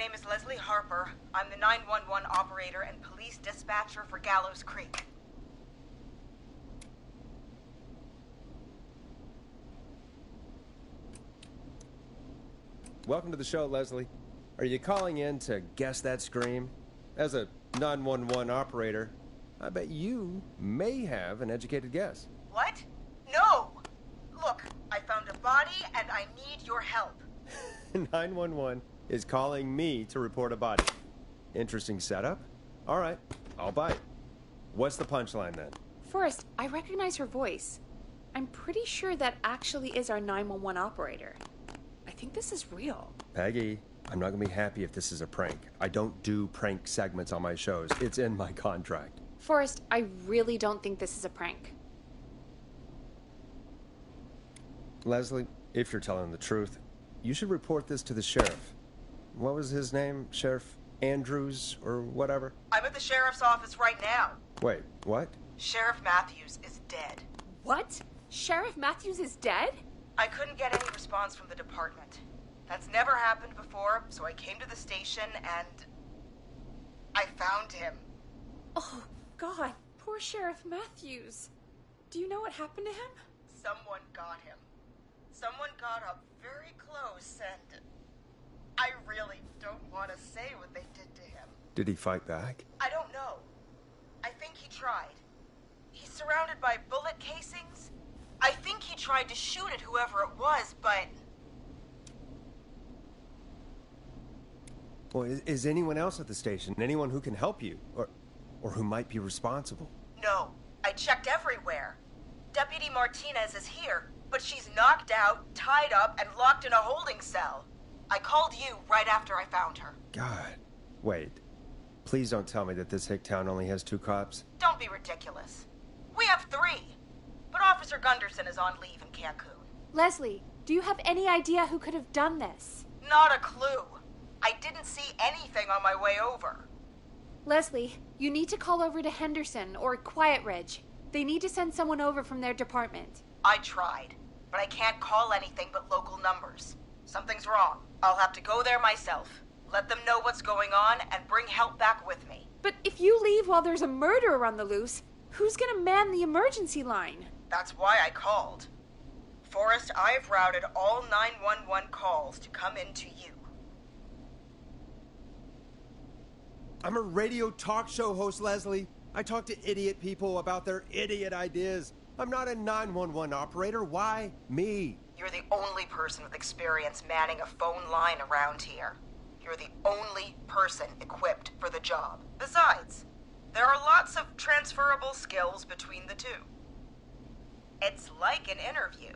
name is Leslie Harper. I'm the 911 operator and police dispatcher for Gallows Creek. Welcome to the show, Leslie. Are you calling in to guess that scream? As a 911 operator, I bet you may have an educated guess. What? No! Look, I found a body and I need your help. 911 is calling me to report a body. Interesting setup. All right, I'll bite. What's the punchline then? Forrest, I recognize her voice. I'm pretty sure that actually is our 911 operator. I think this is real. Peggy, I'm not gonna be happy if this is a prank. I don't do prank segments on my shows. It's in my contract. Forrest, I really don't think this is a prank. Leslie, if you're telling the truth, you should report this to the sheriff. What was his name? Sheriff Andrews or whatever? I'm at the sheriff's office right now. Wait, what? Sheriff Matthews is dead. What? Sheriff Matthews is dead? I couldn't get any response from the department. That's never happened before, so I came to the station and I found him. Oh, God. Poor Sheriff Matthews. Do you know what happened to him? Someone got him. Someone got up very close and I really don't want to say what they did to him. Did he fight back? I don't know. I think he tried. He's surrounded by bullet casings. I think he tried to shoot at whoever it was, but... Well, is anyone else at the station? Anyone who can help you? Or who might be responsible? No. I checked everywhere. Deputy Martinez is here, but she's knocked out, tied up, and locked in a holding cell. I called you right after I found her. God. Wait. Please don't tell me that this hick town only has 2 cops. Don't be ridiculous. We have 3. But Officer Gunderson is on leave in Cancun. Leslie, do you have any idea who could have done this? Not a clue. I didn't see anything on my way over. Leslie, you need to call over to Henderson or Quiet Ridge. They need to send someone over from their department. I tried, but I can't call anything but local numbers. Something's wrong. I'll have to go there myself. Let them know what's going on and bring help back with me. But if you leave while there's a murderer on the loose, who's gonna man the emergency line? That's why I called. Forrest, I've routed all 911 calls to come in to you. I'm a radio talk show host, Leslie. I talk to idiot people about their idiot ideas. I'm not a 911 operator. Why me? You're the only person with experience manning a phone line around here. You're the only person equipped for the job. Besides, there are lots of transferable skills between the two. It's like an interview.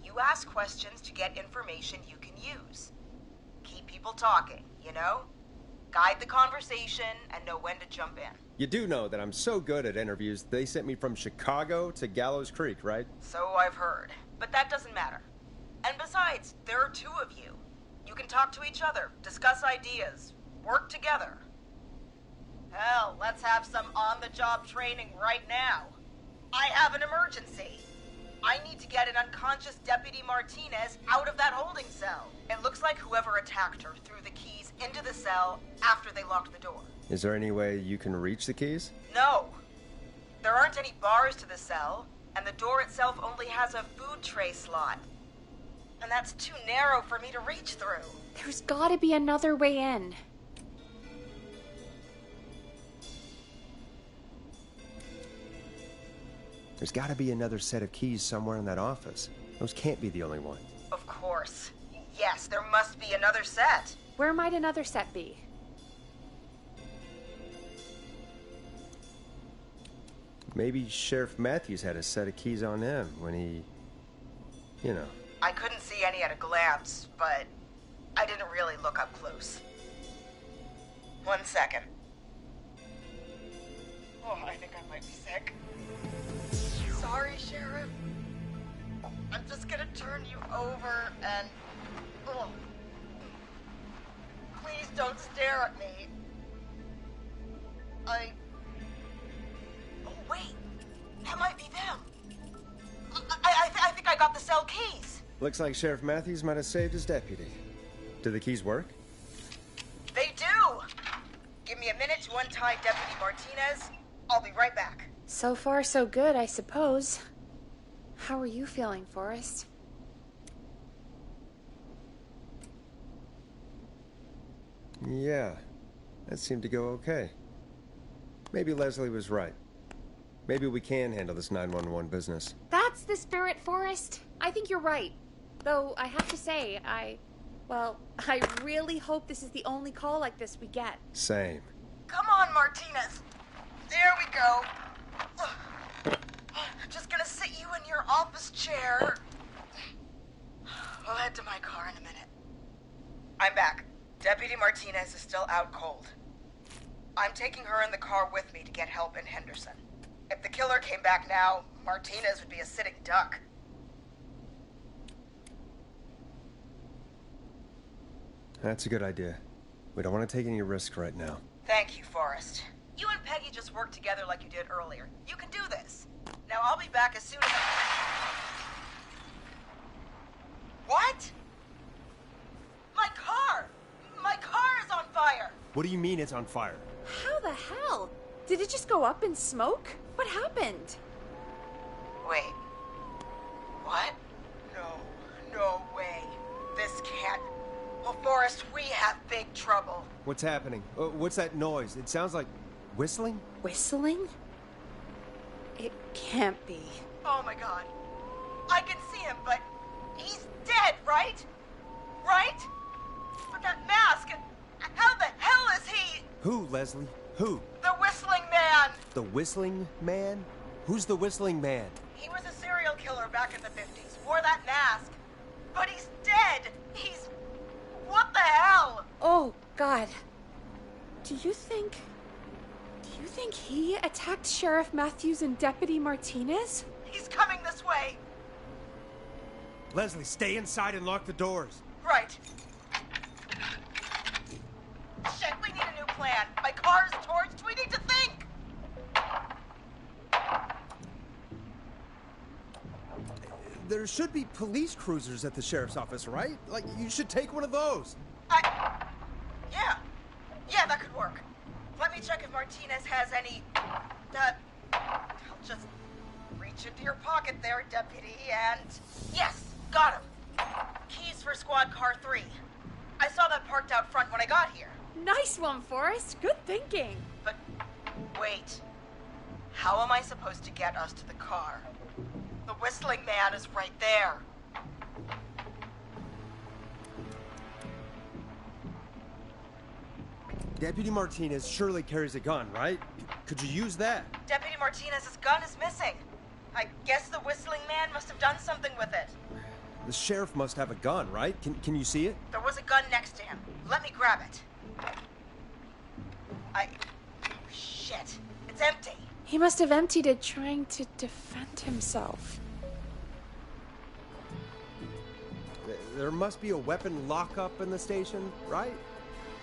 You ask questions to get information you can use. Keep people talking, you know? Guide the conversation and know when to jump in. You do know that I'm so good at interviews, they sent me from Chicago to Gallows Creek, right? So I've heard. But that doesn't matter. And besides, there are 2 of you. You can talk to each other, discuss ideas, work together. Hell, let's have some on-the-job training right now. I have an emergency. I need to get an unconscious Deputy Martinez out of that holding cell. It looks like whoever attacked her threw the keys into the cell after they locked the door. Is there any way you can reach the keys? No. There aren't any bars to the cell, and the door itself only has a food tray slot. And that's too narrow for me to reach through. There's gotta be another way in. There's gotta be another set of keys somewhere in that office. Those can't be the only ones. Of course. Yes, there must be another set. Where might another set be? Maybe Sheriff Matthews had a set of keys on him when he... you know. I couldn't see any at a glance, but I didn't really look up close. 1 second. Oh, I think I might be sick. Sorry, Sheriff. I'm just gonna turn you over and... Oh. Please don't stare at me. Oh, wait. That might be them. I think I got the cell keys. Looks like Sheriff Matthews might have saved his deputy. Do the keys work? minute to untie Deputy Martinez. I'll be right back. So far, so good, I suppose. How are you feeling, Forrest? Yeah, that seemed to go okay. Maybe Leslie was right. Maybe we can handle this 911 business. That's the spirit, Forrest. I think you're right. Though, I have to say, I really hope this is the only call like this we get. Same. Come on, Martinez. There we go. Just gonna sit you in your office chair. I'll head to my car in a minute. I'm back. Deputy Martinez is still out cold. I'm taking her in the car with me to get help in Henderson. If the killer came back now, Martinez would be a sitting duck. That's a good idea. We don't want to take any risks right now. Thank you, Forrest. You and Peggy just worked together like you did earlier. You can do this. Now I'll be back as soon as What? My car! My car is on fire! What do you mean it's on fire? How the hell? Did it just go up in smoke? What happened? Wait. What? No way. This can't... Well, Forrest, we have big trouble. What's happening? What's that noise? It sounds like whistling? Whistling? It can't be. Oh my god. I can see him, but he's dead, right? Right? But that mask, how the hell is he? Who, Leslie? Who? The Whistling Man! The Whistling Man? Who's the Whistling Man? He was a serial killer back in the 50s, wore that mask. But he's dead! He's... What the hell? Oh, God. Do you think he attacked Sheriff Matthews and Deputy Martinez? He's coming this way. Leslie, stay inside and lock the doors. Right. Shit, we need a new plan. My car is torched. We need to think. There should be police cruisers at the sheriff's office, right? Like, you should take one of those. Yeah, that could work. Let me check if Martinez has any... I'll just reach into your pocket there, Deputy, and... Yes, got him. Keys for Squad Car 3. I saw that parked out front when I got here. Nice one, Forrest. Good thinking. But wait. How am I supposed to get us to the car? The Whistling Man is right there. Deputy Martinez surely carries a gun, right? Could you use that? Deputy Martinez's gun is missing. I guess the Whistling Man must have done something with it. The sheriff must have a gun, right? Can you see it? There was a gun next to him. Let me grab it. Shit. It's empty. He must have emptied it trying to defend himself. There must be a weapon lockup in the station, right?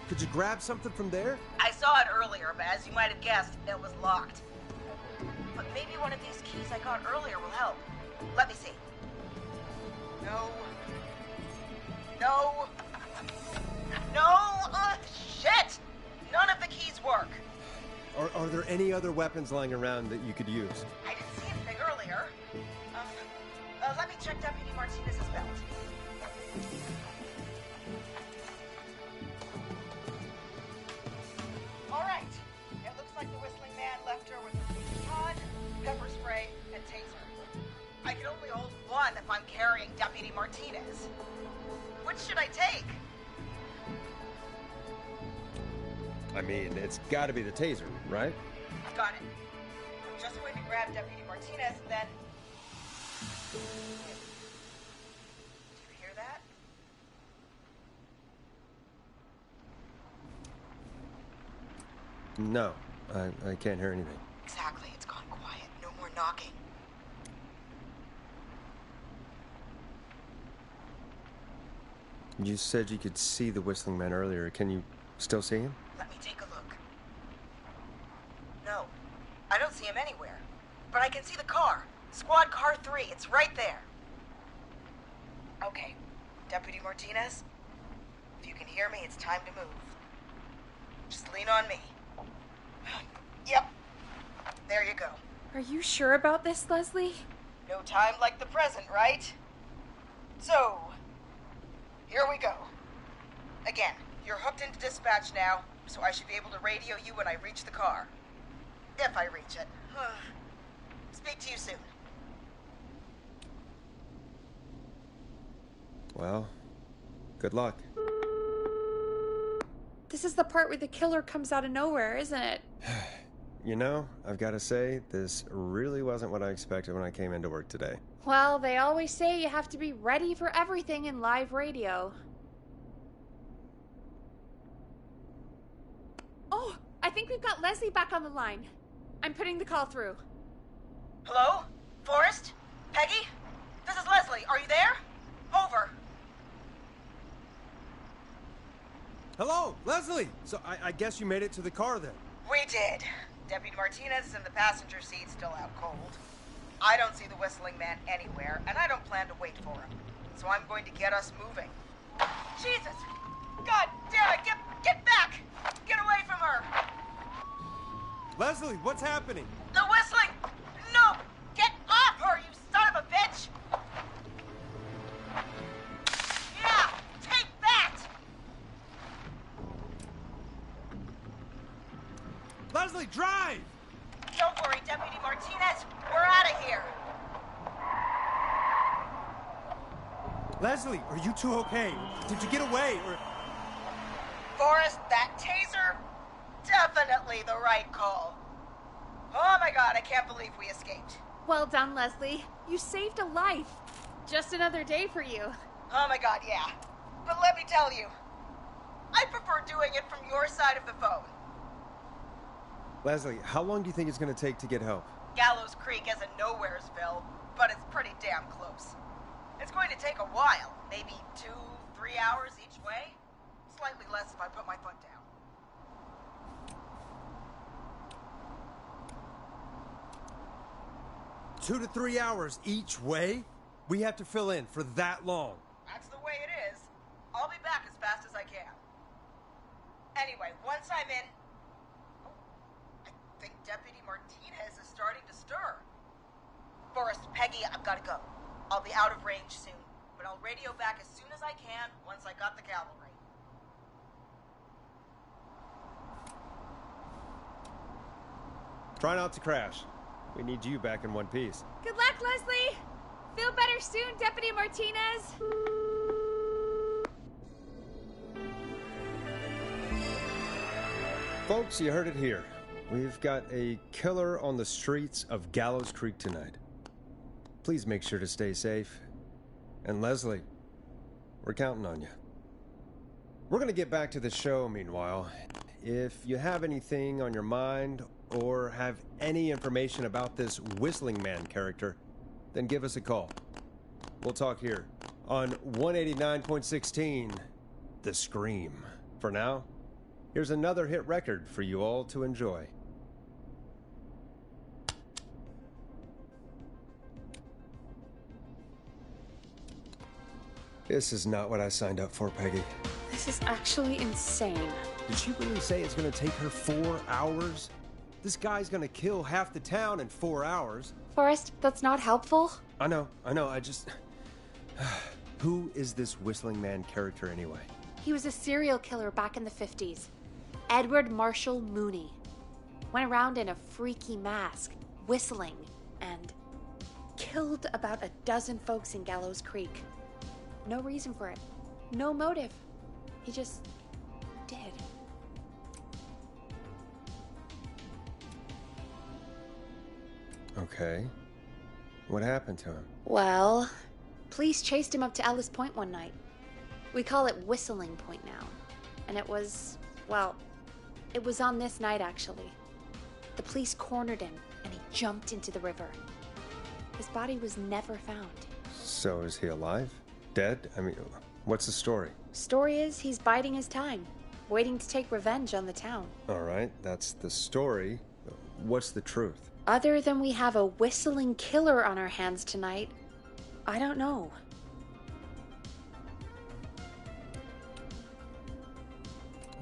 Could you grab something from there? I saw it earlier, but as you might have guessed, it was locked. But maybe one of these keys I got earlier will help. Let me see. No. Shit! None of the keys work. Are there any other weapons lying around that you could use? I didn't see anything earlier. Let me check Deputy Martinez's belt. All right. It looks like the Whistling Man left her with a baton, pepper spray, and taser. I can only hold one if I'm carrying Deputy Martinez. Which should I take? I mean, it's gotta be the taser, right? Got it. I'm just going to grab Deputy Martinez and then... Do you hear that? No, I can't hear anything. Exactly. It's gone quiet. No more knocking. You said you could see the Whistling Man earlier. Can you still see him? Let me take a look. No, I don't see him anywhere. But I can see the car. Squad Car 3. It's right there. Okay. Deputy Martinez, if you can hear me, it's time to move. Just lean on me. Yep. There you go. Are you sure about this, Leslie? No time like the present, right? So, here we go. Again, you're hooked into dispatch now, so I should be able to radio you when I reach the car. If I reach it. Speak to you soon. Well, good luck. This is the part where the killer comes out of nowhere, isn't it? You know, I've got to say, this really wasn't what I expected when I came into work today. Well, they always say you have to be ready for everything in live radio. Oh, I think we've got Leslie back on the line. I'm putting the call through. Hello? Forrest? Peggy? This is Leslie. Are you there? Over. Hello, Leslie! So I guess you made it to the car then? We did. Deputy Martinez is in the passenger seat, still out cold. I don't see the whistling man anywhere, and I don't plan to wait for him. So I'm going to get us moving. Jesus! God damn it! Get back! Get away from her! Leslie, what's happening? The whistling! No! Get off her, you son of a bitch! Yeah! Take that! Leslie, drive! Don't worry, Deputy Martinez. We're out of here. Leslie, are you two okay? Did you get away, or... Forrest, that taser? Definitely the right call. Oh my god, I can't believe we escaped. Well done, Leslie. You saved a life. Just another day for you. Oh my god, yeah. But let me tell you, I prefer doing it from your side of the phone. Leslie, how long do you think it's going to take to get help? Gallows Creek isn't Nowheresville, but it's pretty damn close. It's going to take a while, maybe 2-3 hours each way. Slightly less if I put my foot down. Two to 3 hours each way? We have to fill in for that long. That's the way it is. I'll be back as fast as I can. Anyway, once I'm in... Oh, I think Deputy Martinez is starting to stir. Forrest, Peggy, I've got to go. I'll be out of range soon, but I'll radio back as soon as I can once I got the cavalry. Try not to crash. We need you back in one piece. Good luck, Leslie. Feel better soon, Deputy Martinez. Folks, you heard it here. We've got a killer on the streets of Gallows Creek tonight. Please make sure to stay safe. And Leslie, we're counting on you. We're going to get back to the show meanwhile. If you have anything on your mind or have any information about this Whistling Man character, then give us a call. We'll talk here on 189.16, The Scream. For now, here's another hit record for you all to enjoy. This is not what I signed up for, Peggy. This is actually insane. Did she really say it's going to take her 4 hours? This guy's going to kill half the town in 4 hours. Forrest, that's not helpful. I know, I just... Who is this Whistling Man character anyway? He was a serial killer back in the 50s. Edward Marshall Mooney. Went around in a freaky mask, whistling, and killed about a dozen folks in Gallows Creek. No reason for it. No motive. He just did. Okay. What happened to him? Well, police chased him up to Ellis Point one night. We call it Whistling Point now. And it was, well, it was on this night actually. The police cornered him and he jumped into the river. His body was never found. So is he alive? Dead? I mean, what's the story? Story is he's biding his time, waiting to take revenge on the town. All right, that's the story. What's the truth? Other than we have a whistling killer on our hands tonight, I don't know.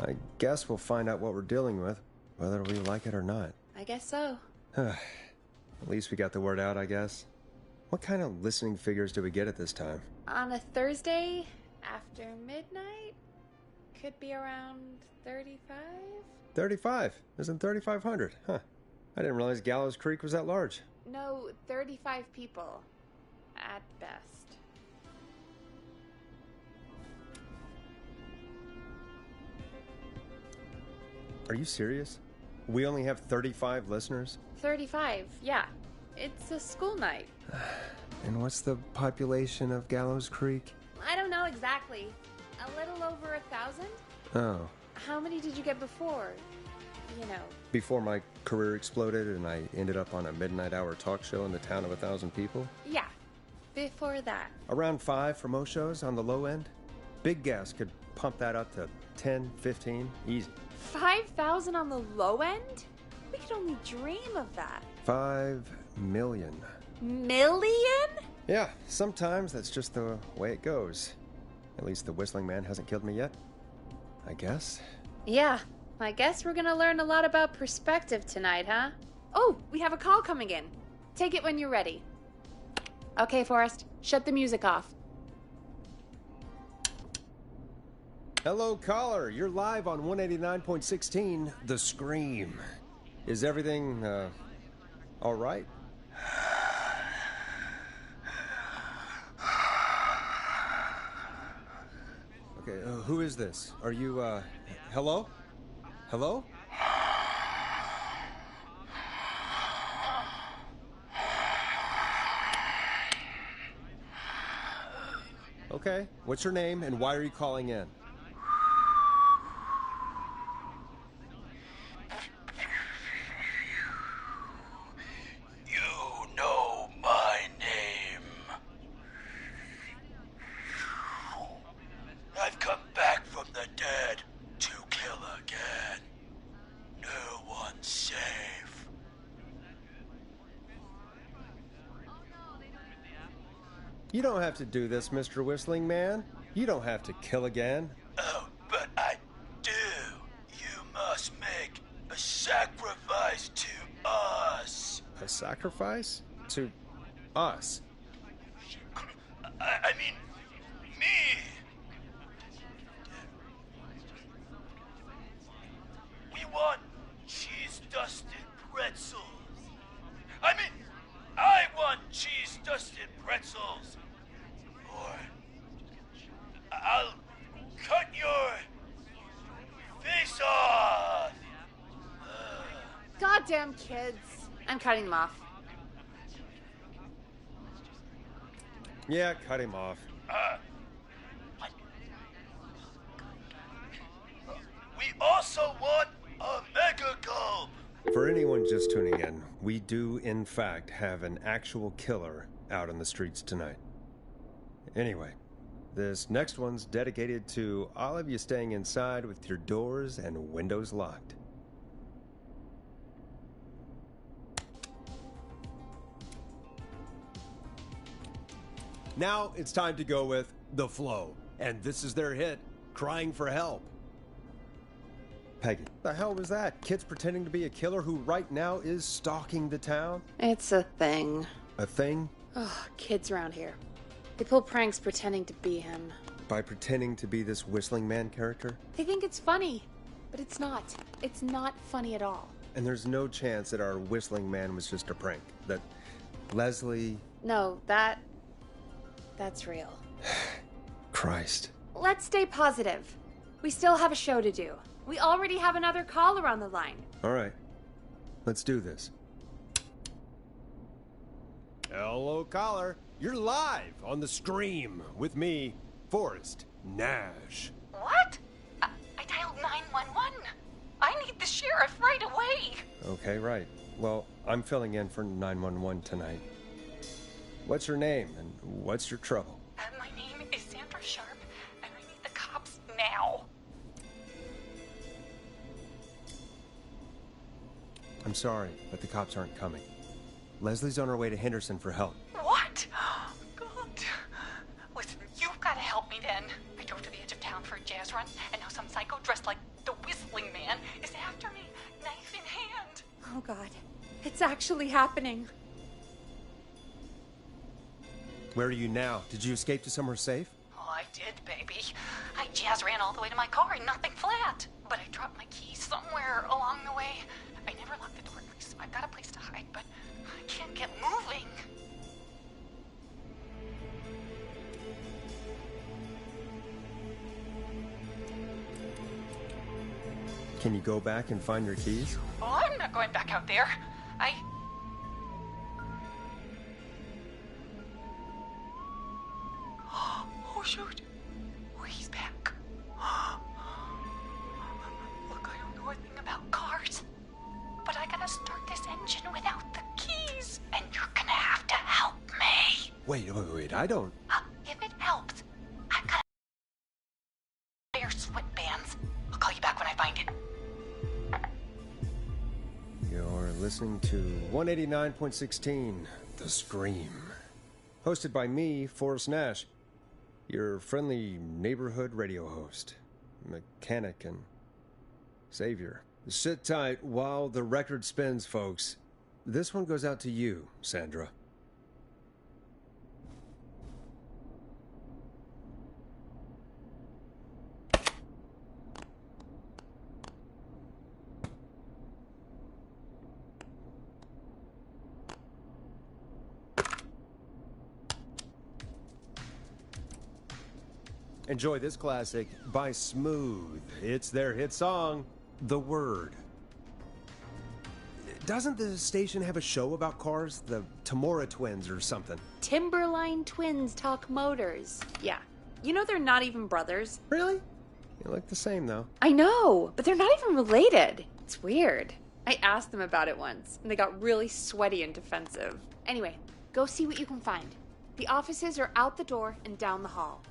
I guess we'll find out what we're dealing with, whether we like it or not. I guess so. At least we got the word out, I guess. What kind of listening figures do we get at this time? On a Thursday after midnight? Could be around 35? 35? Isn't 3,500? Huh. I didn't realize Gallows Creek was that large. No, 35 people. At best. Are you serious? We only have 35 listeners? 35, yeah. It's a school night. And what's the population of Gallows Creek? I don't know exactly. A little over 1,000? Oh. How many did you get before? You know. Before my career exploded and I ended up on a midnight hour talk show in the town of 1,000 people? Yeah. Before that. Around 5 for most shows on the low end. Big Gas could pump that up to 10, 15, easy. 5,000 on the low end? We could only dream of that. 5 million. Million? Yeah, sometimes that's just the way it goes. At least the Whistling Man hasn't killed me yet. I guess. Yeah, I guess we're gonna learn a lot about perspective tonight, huh? Oh, we have a call coming in. Take it when you're ready. Okay, Forrest, shut the music off. Hello, caller. You're live on 189.16, The Scream. Is everything, all right? Okay, who is this? Are you, hello? Hello? Okay, what's your name and why are you calling in? You know my name. I've come back from the dead to kill again. No one's safe. You don't have to do this, Mr. Whistling Man. You don't have to kill again. Oh, but I do. You must make a sacrifice to us. A sacrifice? To us? I mean, me. We want cheese-dusted pretzels. I mean, I want cheese-dusted pretzels. Or I'll cut your face off. Goddamn kids. I'm cutting them off. Yeah, cut him off. What? We also want a mega gulp. For anyone just tuning in, we do, in fact, have an actual killer out on the streets tonight. Anyway, this next one's dedicated to all of you staying inside with your doors and windows locked. Now it's time to go with The Flow, and this is their hit, Crying for Help. Peggy, the hell was that? Kids pretending to be a killer who right now is stalking the town? It's a thing. A thing? Oh, kids around here. They pull pranks pretending to be him. By pretending to be this Whistling Man character? They think it's funny, but it's not. It's not funny at all. And there's no chance that our Whistling Man was just a prank. That Leslie... No, that's real. Christ. Let's stay positive. We still have a show to do. We already have another caller on the line. All right. Let's do this. Hello, caller. You're live on The Scream with me, Forrest Nash. What? I dialed 911. I need the sheriff right away. Okay, right. Well, I'm filling in for 911 tonight. What's your name and what's your trouble? My name is Sandra Sharp, and I need the cops now. I'm sorry, but the cops aren't coming. Leslie's on her way to Henderson for help. What? God. Listen, you've got to help me then. I drove to the edge of town for a jazz run, and now some psycho dressed like the Whistling Man is after me, knife in hand. Oh, God. It's actually happening. Where are you now? Did you escape to somewhere safe? Oh, I did, baby. I jazz ran all the way to my car and nothing flat. But I dropped my keys somewhere along the way. I never locked the door, so I've got a place to hide, but I can't get moving. Can you go back and find your keys? Oh, I'm not going back out there. Oh, shoot. Oh, he's back. Look, I don't know a thing about cars. But I gotta start this engine without the keys. And you're gonna have to help me. Wait, I don't... If it helps, I've got your sweatbands. I'll call you back when I find it. You're listening to 189.16, The Scream. Hosted by me, Forrest Nash, your friendly neighborhood radio host, mechanic and savior. Sit tight while the record spins, folks. This one goes out to you, Sandra. Enjoy this classic by Smooth. It's their hit song, The Word. Doesn't the station have a show about cars? The Tamora twins or something? Timberline twins talk motors. Yeah. You know they're not even brothers. Really? They look the same, though. I know, but they're not even related. It's weird. I asked them about it once, and they got really sweaty and defensive. Anyway, go see what you can find. The offices are out the door and down the hall.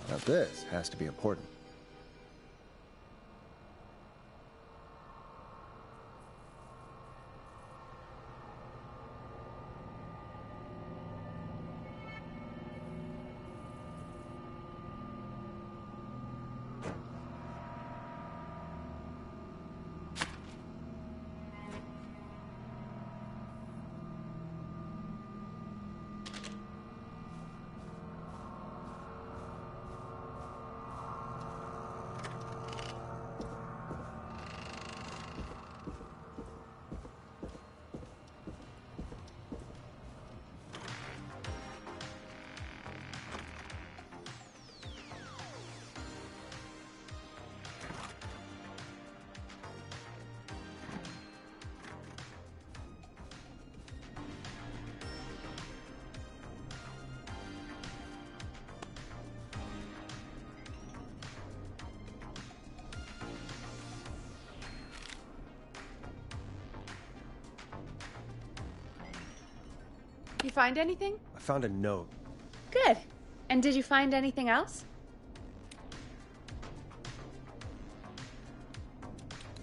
Now this has to be important. You find anything? I found a note. Good. And did you find anything else?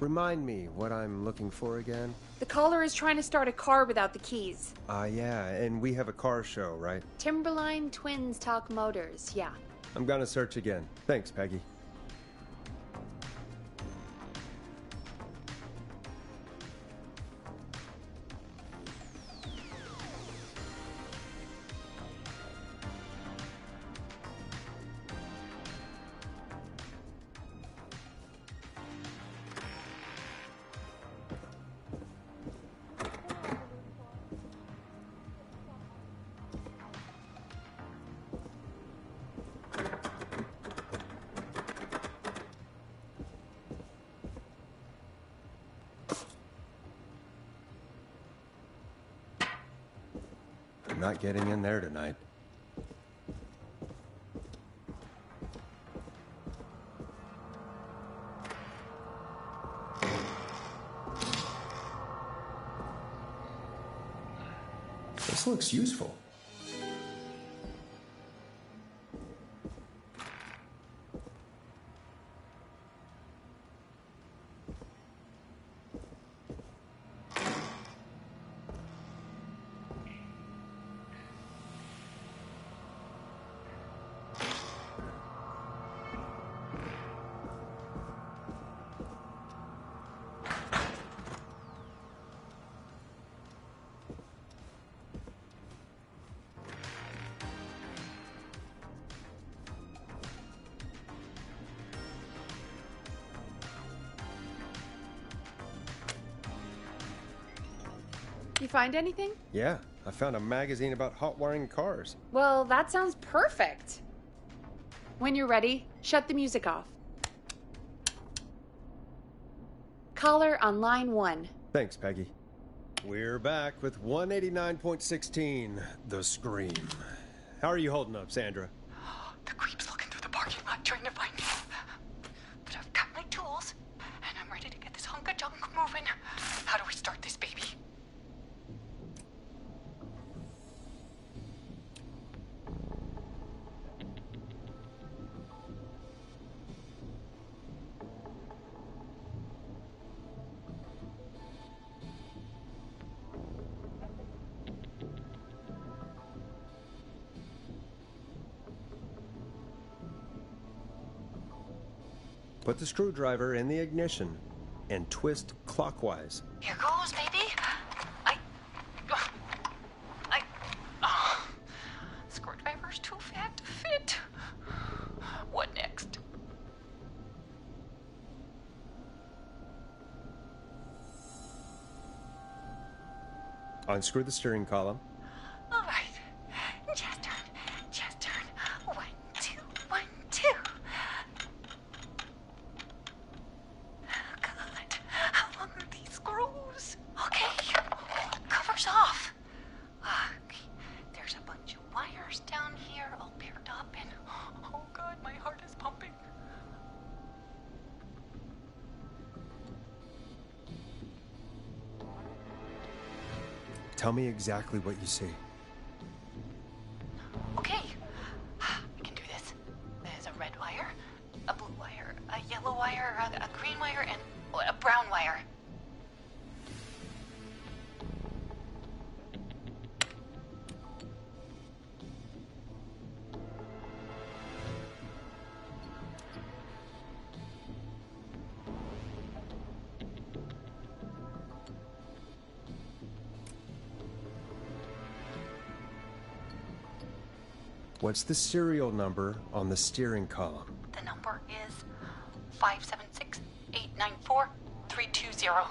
Remind me what I'm looking for again. The caller is trying to start a car without the keys. Yeah, and we have a car show, right? Timberline Twins Talk Motors, yeah. I'm gonna search again. Thanks, Peggy. I'm not getting in there tonight. This looks useful. You find anything? Yeah, I found a magazine about hot wiring cars. Well, that sounds perfect. When you're ready, shut the music off. Caller on line 1. Thanks, Peggy. We're back with 189.16, The Scream. How are you holding up, Sandra? The creep's looking through the parking lot trying to find me. But I've got my tools, and I'm ready to get this hunk of junk moving. How do we start this baby? Put the screwdriver in the ignition and twist clockwise. Here goes, baby. Screwdriver's too fat to fit. What next? Unscrew the steering column. All right. Just turn. Just turn. 1, 2, 1, 2. God, how long are these screws? Okay. Cover's off. Okay. There's a bunch of wires down here all paired up, and oh God, my heart is pumping. Tell me exactly what you see. Okay, we can do this. There's a red wire, a blue wire, a yellow wire, a green wire, and a brown wire. What's the serial number on the steering column? The number is 576-894-320.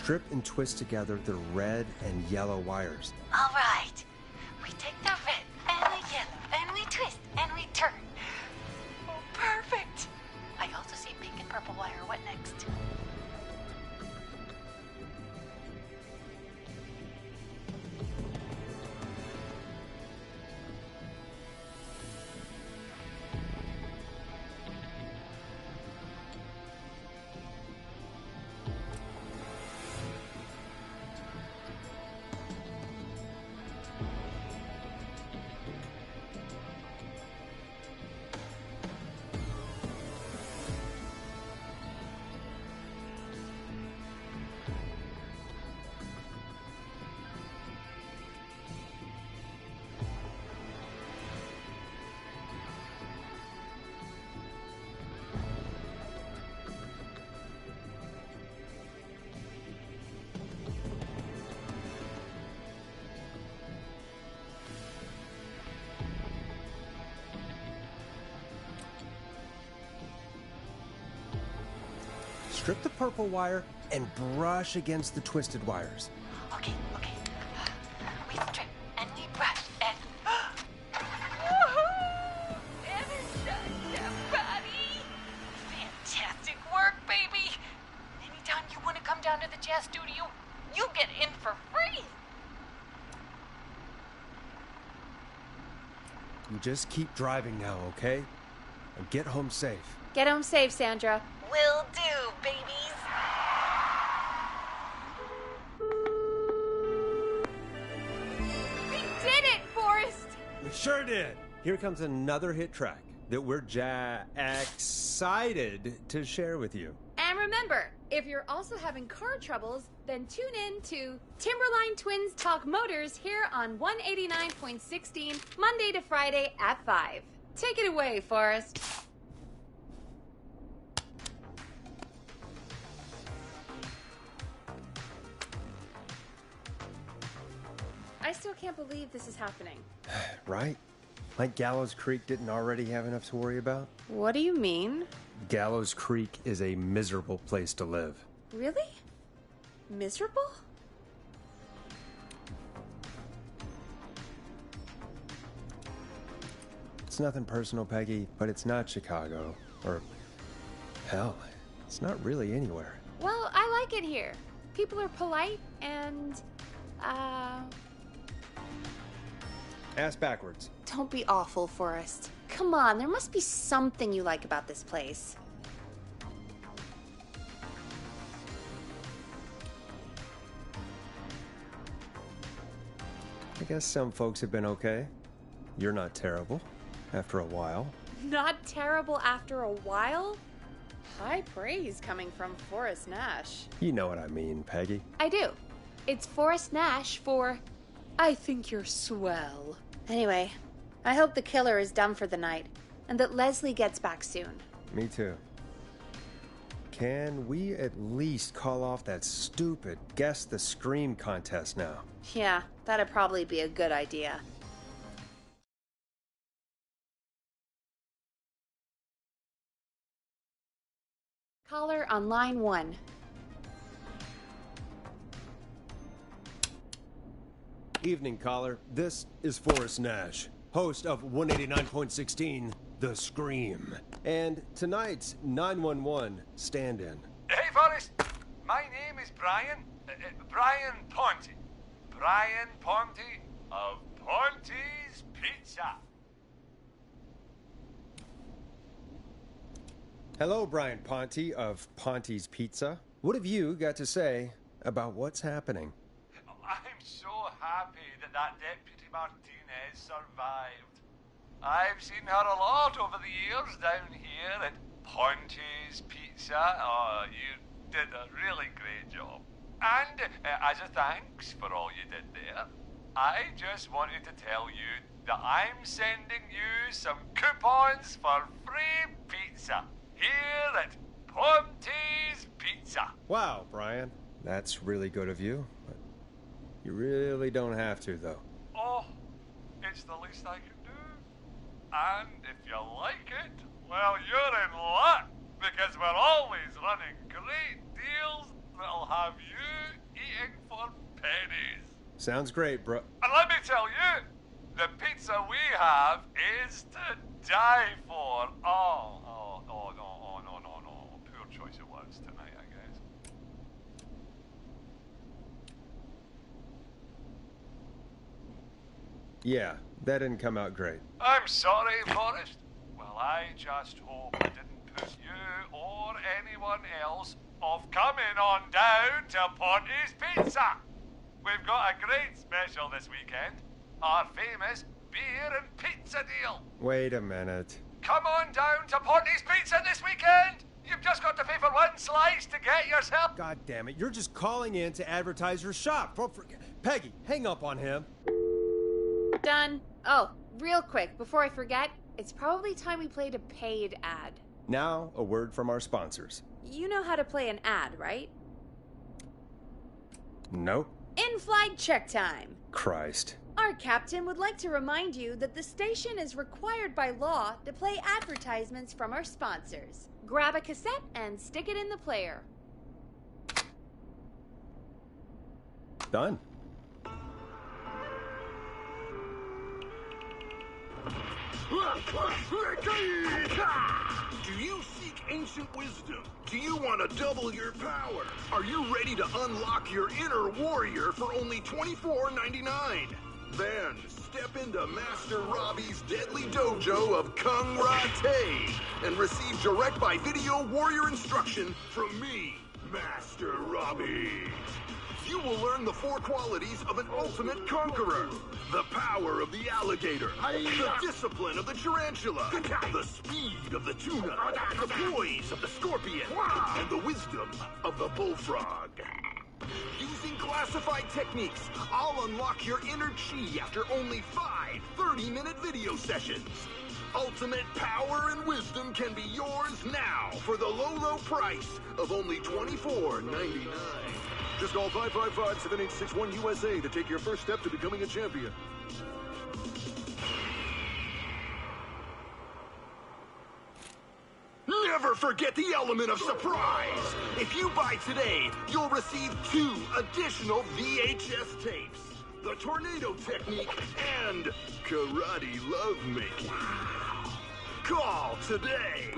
strip and twist together the red and yellow wires. All right. We take the red and the yellow and we twist and we turn. Oh, perfect. I also see pink and purple wire. What next? Strip the purple wire and brush against the twisted wires. Okay. We strip and we brush and... Everybody! Fantastic work, baby! Anytime you want to come down to the jazz studio, you get in for free! You just keep driving now, okay? And get home safe. Get home safe, Sandra. Will do, babies! We did it, Forrest! We sure did. Here comes another hit track that we're excited to share with you. And remember, if you're also having car troubles, then tune in to Timberline Twins Talk Motors here on 189.16, Monday to Friday at 5. Take it away, Forrest. I still can't believe this is happening. Right? Like Gallows Creek didn't already have enough to worry about? What do you mean? Gallows Creek is a miserable place to live. Really? Miserable? It's nothing personal, Peggy, but it's not Chicago. Or, hell, it's not really anywhere. Well, I like it here. People are polite and, Ass backwards. Don't be awful, Forrest. Come on, there must be something you like about this place. I guess some folks have been okay. You're not terrible. After a while. Not terrible after a while? High praise coming from Forrest Nash. You know what I mean, Peggy. I do. It's Forrest Nash for I think you're swell. Anyway, I hope the killer is done for the night and that Leslie gets back soon. Me too. Can we at least call off that stupid Guess the Scream contest now? Yeah, that'd probably be a good idea. Caller on line 1. Evening, caller. This is Forrest Nash, host of 189.16, The Scream. And tonight's 911 stand-in. Hey, Forrest. My name is Brian. Brian Ponte. Brian Ponte of Ponte's Pizza. Hello, Brian Ponte of Ponte's Pizza. What have you got to say about what's happening? I'm so happy that Deputy Martinez survived. I've seen her a lot over the years down here at Ponte's Pizza. Oh, you did a really great job. And as a thanks for all you did there, I just wanted to tell you that I'm sending you some coupons for free pizza here at Ponte's Pizza. Wow, Brian. That's really good of you. But you really don't have to, though. Oh, it's the least I can do. And if you like it, well, you're in luck, because we're always running great deals that'll have you eating for pennies. Sounds great, bro. And let me tell you, the pizza we have is to die for. Oh, no. Poor choice of words tonight, I guess. Yeah, that didn't come out great. I'm sorry, Forrest. Well, I just hope I didn't put you or anyone else off coming on down to Ponty's Pizza. We've got a great special this weekend. Our famous beer and pizza deal. Wait a minute. Come on down to Ponty's Pizza this weekend. You've just got to pay for one slice to get yourself. God damn it, you're just calling in to advertise your shop. Peggy, hang up on him. Done. Oh, real quick, before I forget, it's probably time we played a paid ad. Now, a word from our sponsors. You know how to play an ad, right? Nope. In-flight check time. Christ. Our captain would like to remind you that the station is required by law to play advertisements from our sponsors. Grab a cassette and stick it in the player. Done. Do you seek ancient wisdom? Do you want to double your power? Are you ready to unlock your inner warrior for only $24.99? Then step into Master Robbie's deadly dojo of Kung Ra-Te and receive direct by video warrior instruction from me, Master Robbie. You will learn the 4 qualities of an ultimate conqueror. The power of the alligator, the discipline of the tarantula, the speed of the tuna, the poise of the scorpion, and the wisdom of the bullfrog. Using classified techniques, I'll unlock your inner chi after only 5 30-minute video sessions. Ultimate power and wisdom can be yours now for the low price of only $24.99. Just call 555-7861 USA to take your first step to becoming a champion. Never forget the element of surprise! If you buy today, you'll receive 2 additional VHS tapes. The Tornado Technique and Karate Lovemaking. Call today!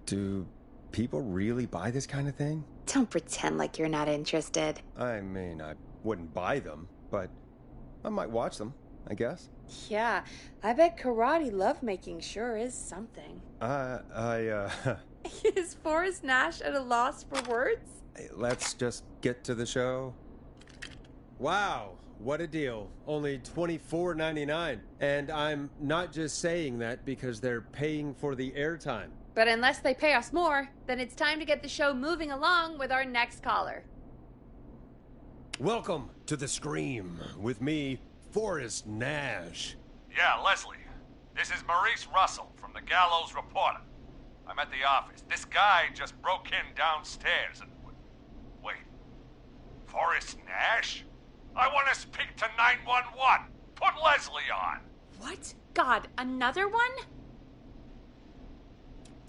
Do people really buy this kind of thing? Don't pretend like you're not interested. I mean, I wouldn't buy them, but I might watch them, I guess. Yeah, I bet karate lovemaking sure is something. Is Forrest Nash at a loss for words? Let's just get to the show. Wow, what a deal. Only $24.99. And I'm not just saying that because they're paying for the airtime. But unless they pay us more, then it's time to get the show moving along with our next caller. Welcome to The Scream with me, Forrest Nash. Yeah, Leslie. This is Maurice Russell from the Gallows Reporter. I'm at the office. This guy just broke in downstairs and... Wait. Forrest Nash? I want to speak to 911. Put Leslie on. What? God, another one?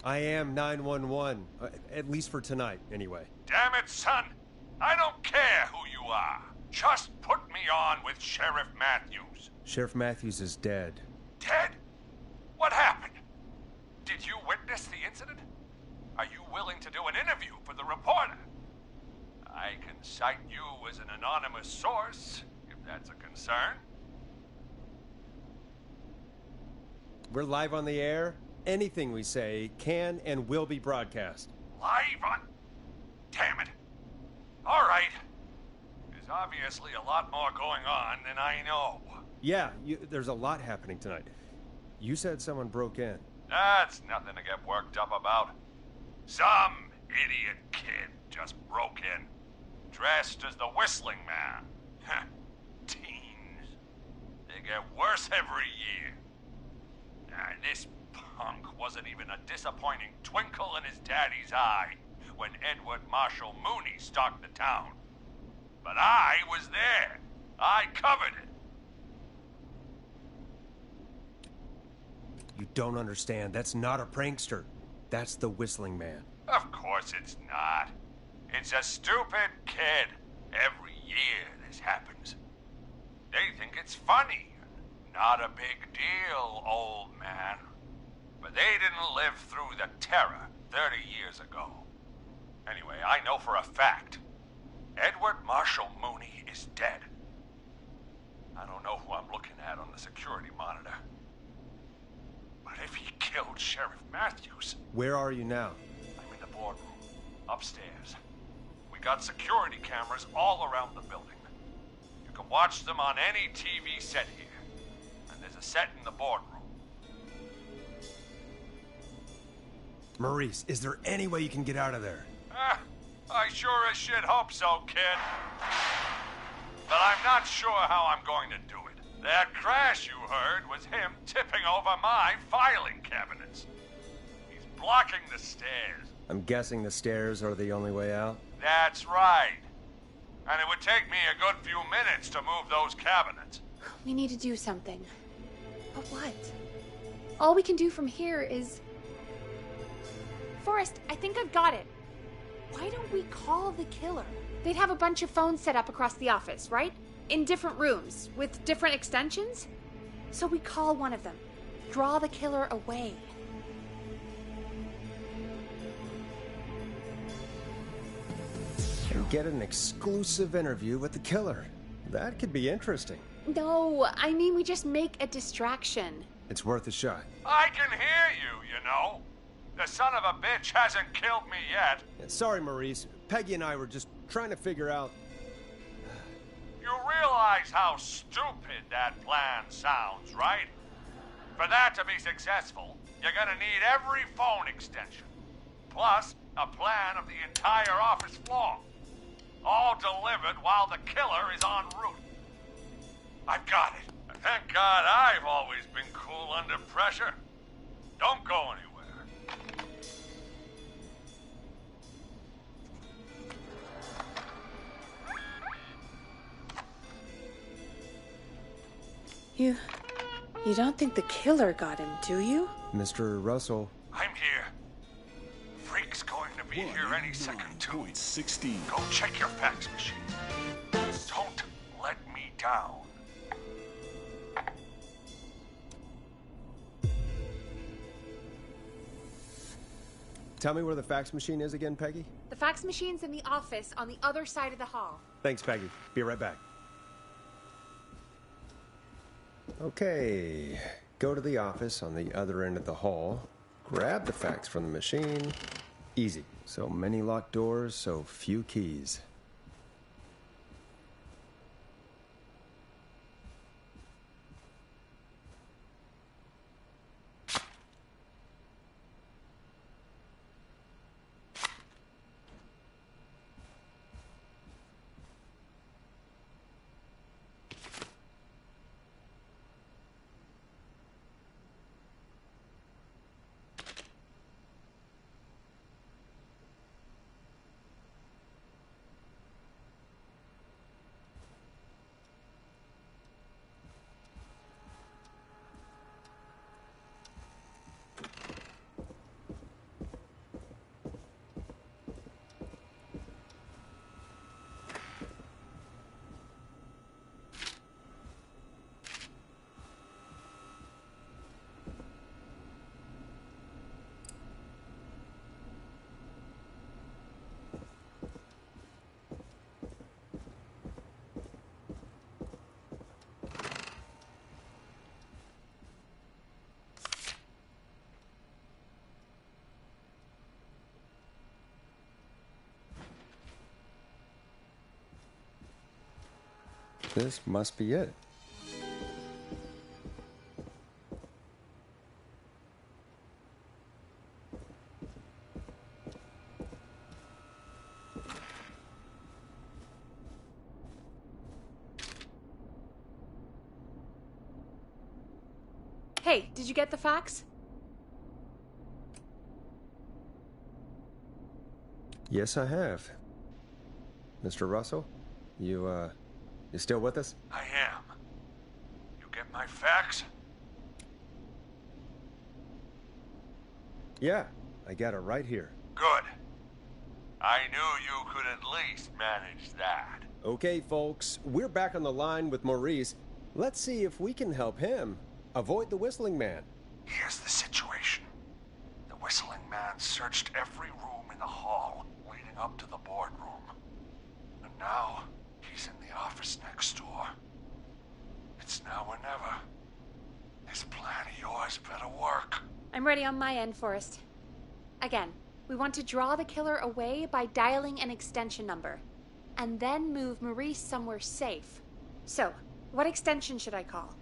I am 911, at least for tonight, anyway. Damn it, son. I don't care who you are. Just put me on with Sheriff Matthews. Sheriff Matthews is dead. Dead? What happened? Did you witness the incident? Are you willing to do an interview for the reporter? I can cite you as an anonymous source, if that's a concern. We're live on the air. Anything we say can and will be broadcast. Live on... Damn it. All right. There's obviously a lot more going on than I know. Yeah, there's a lot happening tonight. You said someone broke in. That's nothing to get worked up about. Some idiot kid just broke in, dressed as the Whistling Man. Teens. They get worse every year. This punk wasn't even a disappointing twinkle in his daddy's eye when Edward Marshall Mooney stalked the town. But I was there. I covered it. You don't understand. That's not a prankster. That's the Whistling Man. Of course it's not. It's a stupid kid. Every year this happens. They think it's funny. Not a big deal, old man. But they didn't live through the terror 30 years ago. Anyway, I know for a fact Edward Marshall Mooney is dead. I don't know who I'm looking at on the security monitor. But if he killed Sheriff Matthews... Where are you now? I'm in the boardroom, upstairs. We got security cameras all around the building. You can watch them on any TV set here. And there's a set in the boardroom. Maurice, is there any way you can get out of there? I sure as shit hope so, kid. But I'm not sure how I'm going to do it. That crash you heard was him tipping over my filing cabinets. He's blocking the stairs. I'm guessing the stairs are the only way out? That's right. And it would take me a good few minutes to move those cabinets. We need to do something. But what? All we can do from here is... Forrest, I think I've got it. Why don't we call the killer? They'd have a bunch of phones set up across the office, right? In different rooms, with different extensions? So we call one of them. Draw the killer away. And get an exclusive interview with the killer. That could be interesting. No, I mean we just make a distraction. It's worth a shot. I can hear you, you know. The son of a bitch hasn't killed me yet. Sorry, Maurice. Peggy and I were just trying to figure out... You realize how stupid that plan sounds, right? For that to be successful, you're gonna need every phone extension. Plus, a plan of the entire office floor. All delivered while the killer is en route. I've got it. And thank God I've always been cool under pressure. Don't go anywhere. You don't think the killer got him, do you? Mr. Russell. I'm here. Freak's going to be here any second, too. 16. Go check your fax machine. Don't let me down. Tell me where the fax machine is again, Peggy? The fax machine's in the office on the other side of the hall. Thanks, Peggy. Be right back. Okay. Go to the office on the other end of the hall. Grab the fax from the machine. Easy. So many locked doors, so few keys. This must be it. Hey, did you get the fax? Yes, I have. Mr. Russell, you still with us? I am. You get my fax? Yeah, I got it right here. Good. I knew you could at least manage that. Okay, folks, we're back on the line with Maurice. Let's see if we can help him avoid the Whistling Man. Here's the situation. The Whistling Man searched every room in the hall leading up to the boardroom. And now, he's in the office next door. It's now or never. This plan of yours better work. I'm ready on my end, Forrest. Again, we want to draw the killer away by dialing an extension number, and then move Maurice somewhere safe. So, what extension should I call?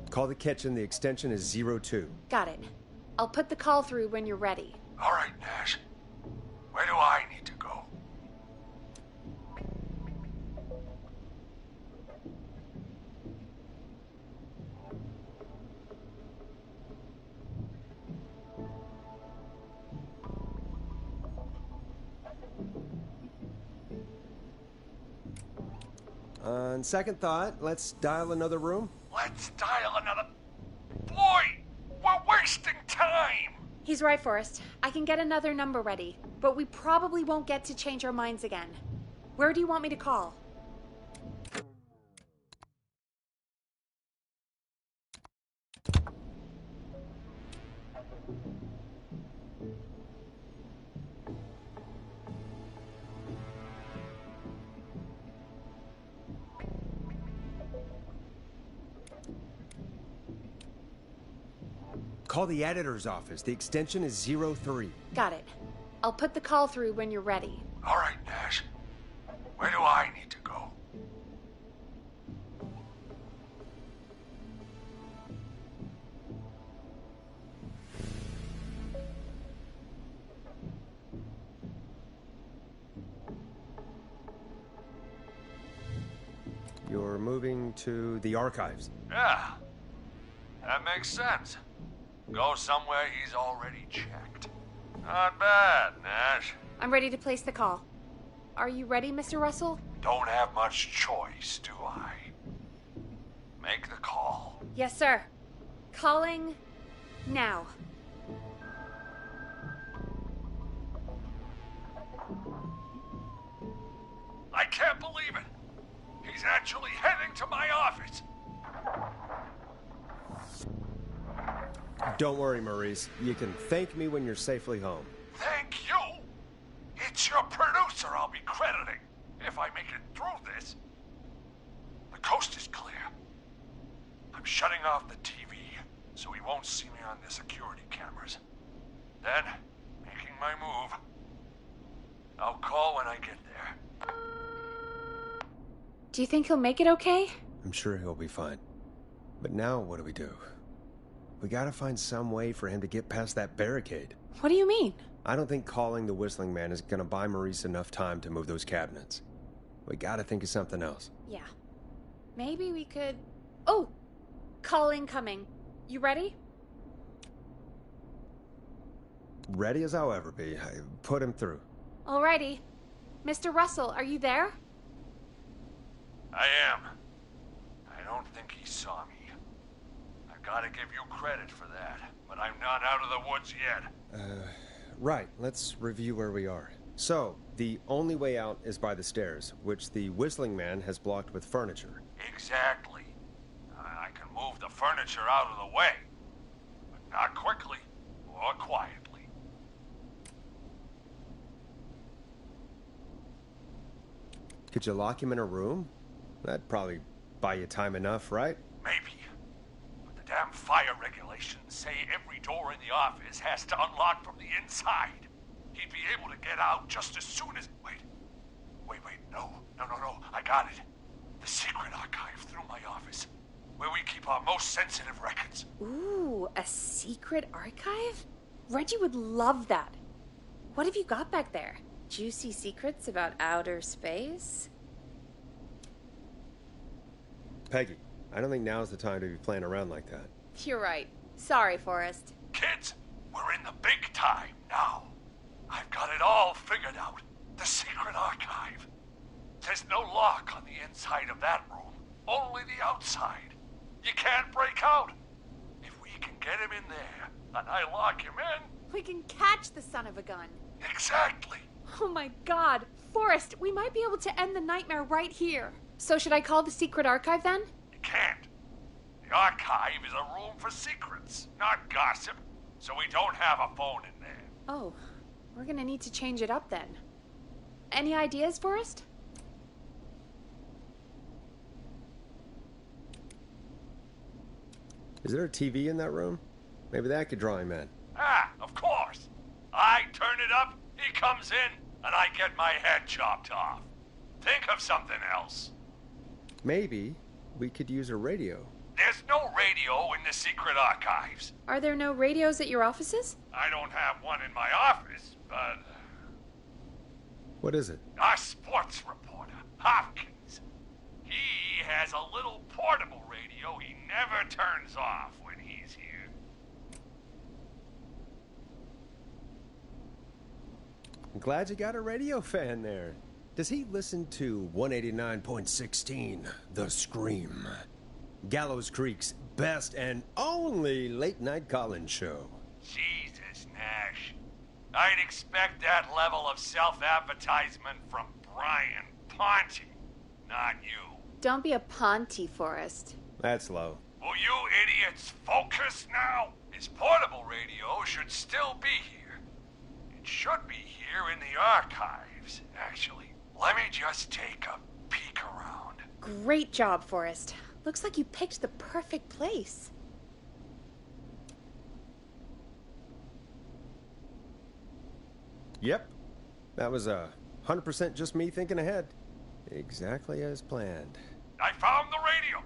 Call the kitchen. The extension is 02. Got it. I'll put the call through when you're ready. All right, Nash. Where do I need to go? On second thought, let's dial another room. Let's dial another... Boy! We're wasting time! He's right, Forrest. I can get another number ready, but we probably won't get to change our minds again. Where do you want me to call? Call the editor's office. The extension is 03. Got it. I'll put the call through when you're ready. All right, Nash. Where do I need to go? You're moving to the archives. Yeah, that makes sense. Go somewhere he's already checked. Not bad, Nash. I'm ready to place the call. Are you ready, Mr. Russell? Don't have much choice, do I? Make the call. Yes, sir. Calling now. I can't believe it. He's actually heading to my office. Don't worry, Maurice. You can thank me when you're safely home. Thank you. It's your producer I'll be crediting if I make it through this. The coast is clear. I'm shutting off the TV so he won't see me on the security cameras. Then, making my move. I'll call when I get there. Do you think he'll make it okay? I'm sure he'll be fine. But now what do? We gotta find some way for him to get past that barricade. What do you mean? I don't think calling the Whistling Man is gonna buy Maurice enough time to move those cabinets. We gotta think of something else. Yeah. Maybe we could... Oh! Call incoming. You ready? Ready as I'll ever be. I put him through. Alrighty. Mr. Russell, are you there? I am. I don't think he saw me. I've got to give you credit for that, but I'm not out of the woods yet. Right. Let's review where we are. So, the only way out is by the stairs, which the Whistling Man has blocked with furniture. Exactly. I can move the furniture out of the way, but not quickly or quietly. Could you lock him in a room? That'd probably buy you time enough, right? Maybe. But the damn fire regulations say every door in the office has to unlock from the inside. He'd be able to get out just as soon as... Wait, no. I got it. The secret archive through my office, where we keep our most sensitive records. Ooh, a secret archive? Reggie would love that. What have you got back there? Juicy secrets about outer space? Peggy, I don't think now's the time to be playing around like that. You're right. Sorry, Forrest. Kids, we're in the big time now. I've got it all figured out. The secret archive. There's no lock on the inside of that room, only the outside. You can't break out. If we can get him in there, and I lock him in... We can catch the son of a gun. Exactly. Oh my god. Forrest, we might be able to end the nightmare right here. So should I call the secret archive then? You can't. The archive is a room for secrets, not gossip, so we don't have a phone in there. Oh, we're gonna need to change it up then. Any ideas, Forrest? Is there a TV in that room? Maybe that could draw him in. Ah, of course. I turn it up, he comes in, and I get my head chopped off. Think of something else. Maybe we could use a radio. There's no radio in the secret archives. Are there no radios at your offices? I don't have one in my office, but... What is it? Our sports reporter, Hopkins. He has a little portable radio he never turns off when he's here. I'm glad you got a radio fan there. Does he listen to 189.16, The Scream? Gallows Creek's best and only late-night call-in show. Jesus, Nash. I'd expect that level of self-advertisement from Brian Ponte, not you. Don't be a Ponte, Forrest. That's low. Will you idiots focus now? His portable radio should still be here. It should be here in the archives, actually. Let me just take a peek around. Great job, Forrest. Looks like you picked the perfect place. Yep. That was 100% just me thinking ahead. Exactly as planned. I found the radio.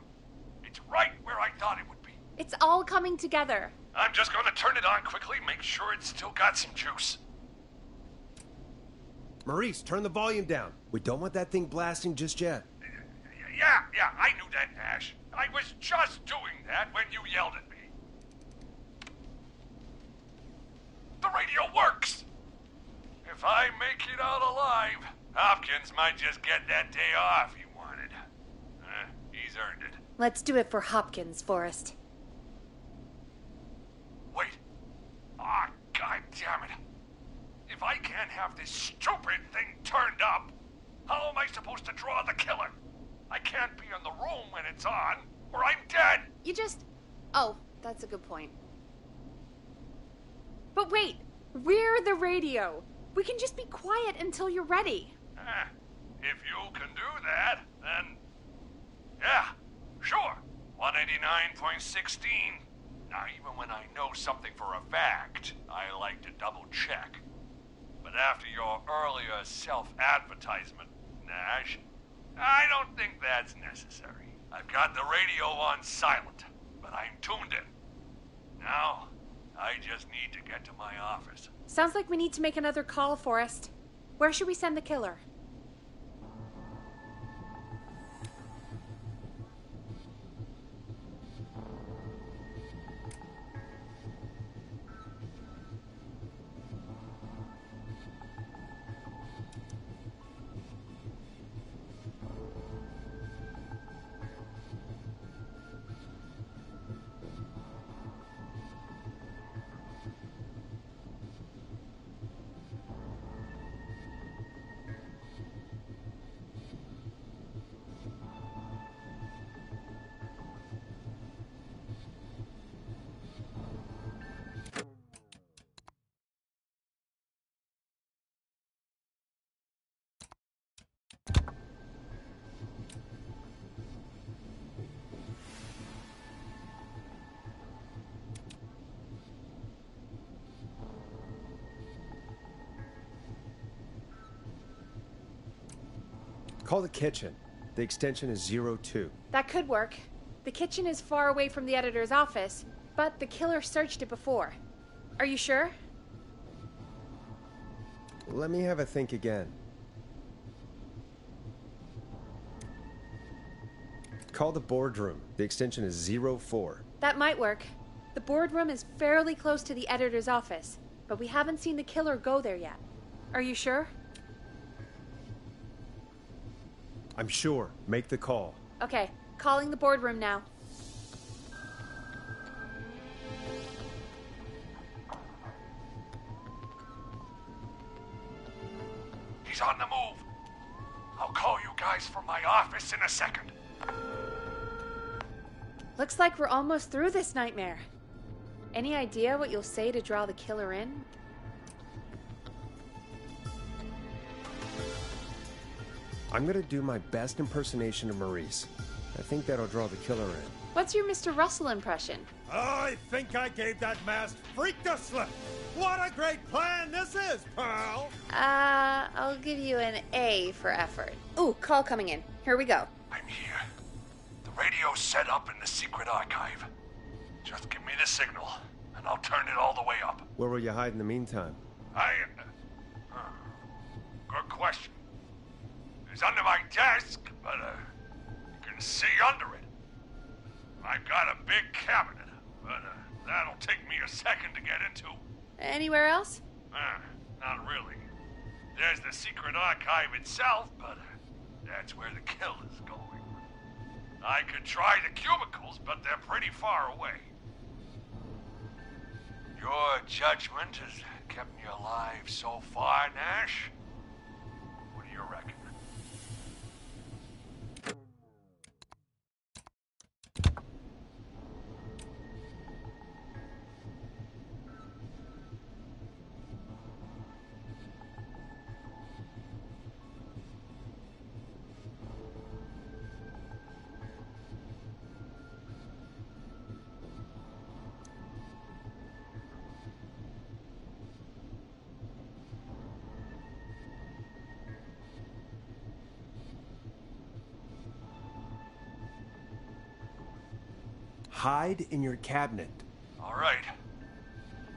It's right where I thought it would be. It's all coming together. I'm just gonna turn it on quickly, make sure it's still got some juice. Maurice, turn the volume down. We don't want that thing blasting just yet. Yeah, I knew that, Nash. I was just doing that when you yelled at me. The radio works! If I make it out alive, Hopkins might just get that day off he wanted. He's earned it. Let's do it for Hopkins, Forrest. Wait. Ah, God damn it. If I can't have this stupid thing turned up, how am I supposed to draw the killer? I can't be in the room when it's on, or I'm dead! You just... Oh, that's a good point. But wait! We're the radio! We can just be quiet until you're ready. If you can do that, then... Yeah, sure. 189.16. Now, even when I know something for a fact, I like to double-check. But after your earlier self-advertisement, Nash, I don't think that's necessary. I've got the radio on silent, but I'm tuned in. Now, I just need to get to my office. Sounds like we need to make another call, Forrest. Where should we send the killer? Call the kitchen. The extension is 02. That could work. The kitchen is far away from the editor's office, but the killer searched it before. Are you sure? Let me have a think again. Call the boardroom. The extension is 04. That might work. The boardroom is fairly close to the editor's office, but we haven't seen the killer go there yet. Are you sure? I'm sure. Make the call. Okay, calling the boardroom now. He's on the move. I'll call you guys from my office in a second. Looks like we're almost through this nightmare. Any idea what you'll say to draw the killer in? I'm gonna do my best impersonation of Maurice. I think that'll draw the killer in. What's your Mr. Russell impression? I think I gave that masked freak the slip. What a great plan this is, pal. I'll give you an A for effort. Ooh, call coming in. Here we go. I'm here. The radio's set up in the secret archive. Just give me the signal, and I'll turn it all the way up. Where will you hide in the meantime? Good question. It's under my desk, but you can see under it. I've got a big cabinet, but that'll take me a second to get into. Anywhere else? Not really. There's the secret archive itself, but that's where the killer's going. I could try the cubicles, but they're pretty far away. Your judgment has kept me alive so far, Nash. What do you reckon? Hide in your cabinet. All right.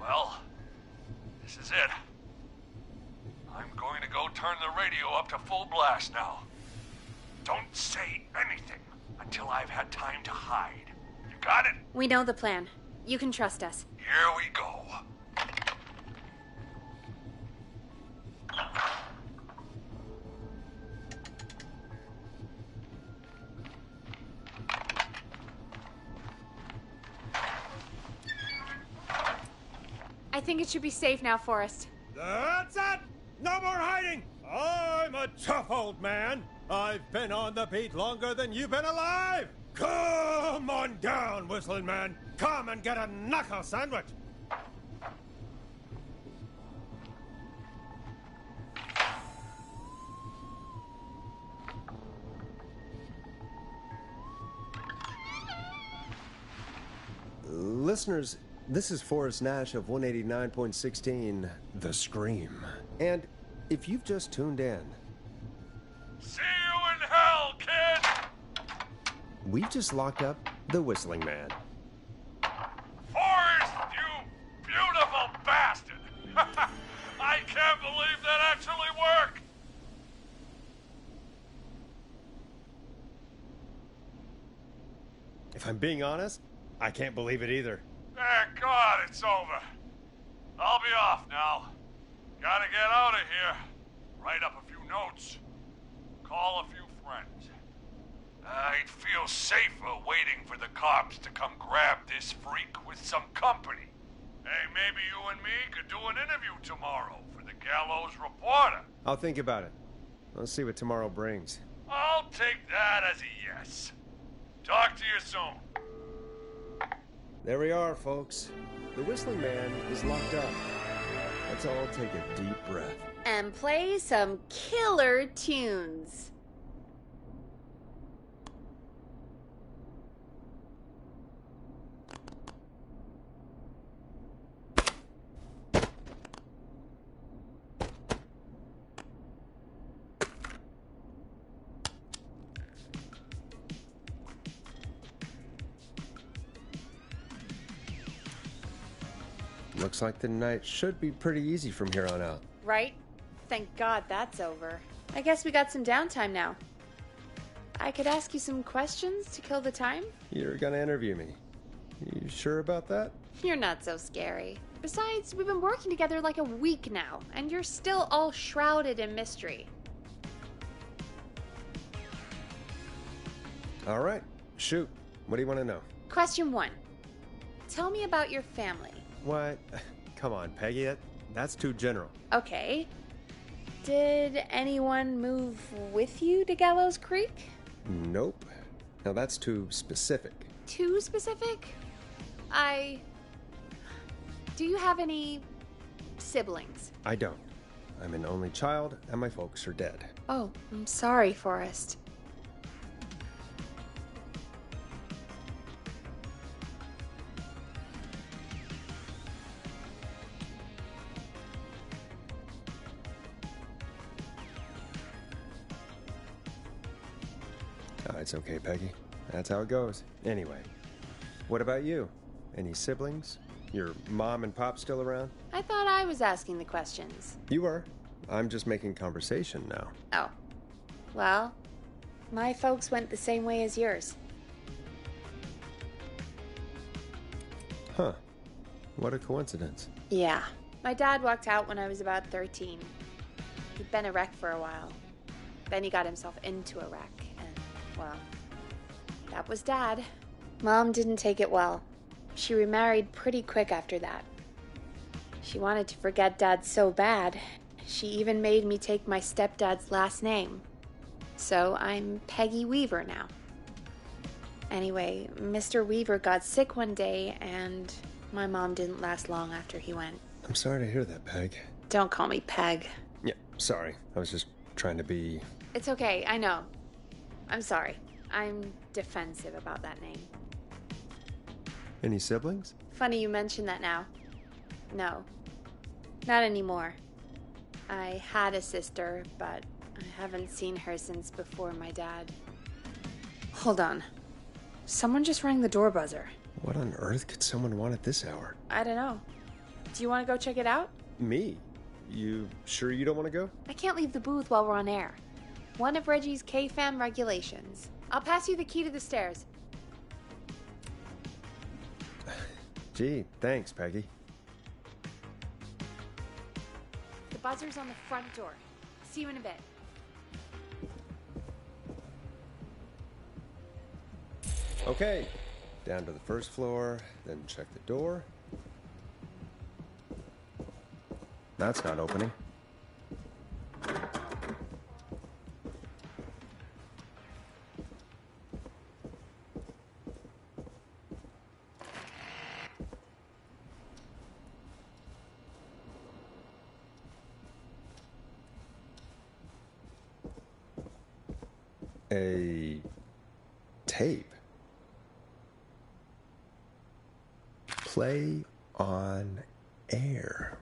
Well, this is it. I'm going to go turn the radio up to full blast now. Don't say anything until I've had time to hide. You got it? We know the plan. You can trust us. Here we go. I think it should be safe now, Forrest. That's it! No more hiding! I'm a tough old man. I've been on the beat longer than you've been alive! Come on down, Whistling Man. Come and get a knuckle sandwich. Listeners, this is Forrest Nash of 189.16, The Scream. And if you've just tuned in, See you in hell, kid! we've just locked up the Whistling Man. Forrest, you beautiful bastard! I can't believe that actually worked! If I'm being honest, I can't believe it either. Thank God it's over. I'll be off now. Gotta get out of here. Write up a few notes. Call a few friends. I'd feel safer waiting for the cops to come grab this freak with some company. Hey, maybe you and me could do an interview tomorrow for the Gallows Reporter. I'll think about it. Let's see what tomorrow brings. I'll take that as a yes. Talk to you soon. There we are, folks. The Whistling Man is locked up. Let's all take a deep breath. And play some killer tunes. Looks like the night should be pretty easy from here on out. Right? Thank God that's over. I guess we got some downtime now. I could ask you some questions to kill the time? You're gonna interview me. You sure about that? You're not so scary. Besides, we've been working together like a week now, and you're still all shrouded in mystery. All right, shoot. What do you want to know? Question 1. Tell me about your family. What? Come on, Peggy. That's too general. Okay. Did anyone move with you to Gallows Creek? Nope. Now that's too specific. Too specific? Do you have any siblings? I don't. I'm an only child, and my folks are dead. Oh, I'm sorry, Forrest. Oh, it's okay, Peggy. That's how it goes. Anyway, what about you? Any siblings? Your mom and pop still around? I thought I was asking the questions. You are. I'm just making conversation now. Oh. Well, my folks went the same way as yours. Huh. What a coincidence. Yeah. My dad walked out when I was about 13. He'd been a wreck for a while. Then he got himself into a wreck, and, well, that was Dad. Mom didn't take it well. She remarried pretty quick after that. She wanted to forget Dad so bad, she even made me take my stepdad's last name. So I'm Peggy Weaver now. Anyway, Mr. Weaver got sick one day, and my mom didn't last long after he went. I'm sorry to hear that, Peg. Don't call me Peg. Yeah, sorry. I was just trying to be... It's okay, I know. I'm sorry. I'm defensive about that name. Any siblings? Funny you mention that now. No. Not anymore. I had a sister, but I haven't seen her since before my dad. Hold on. Someone just rang the door buzzer. What on earth could someone want at this hour? I don't know. Do you want to go check it out? Me? You sure you don't want to go? I can't leave the booth while we're on air. One of Reggie's KFAM regulations. I'll pass you the key to the stairs. Gee, thanks, Peggy. The buzzer's on the front door. See you in a bit. Okay, down to the first floor, then check the door. That's not opening. A tape. Play on air.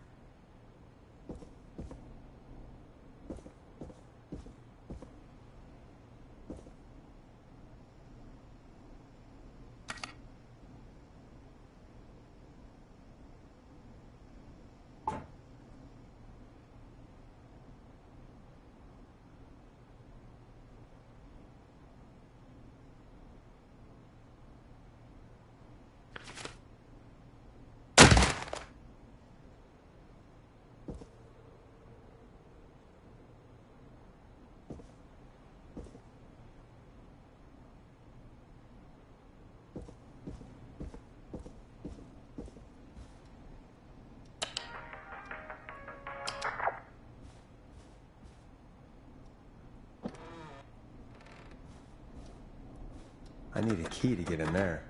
I need a key to get in there.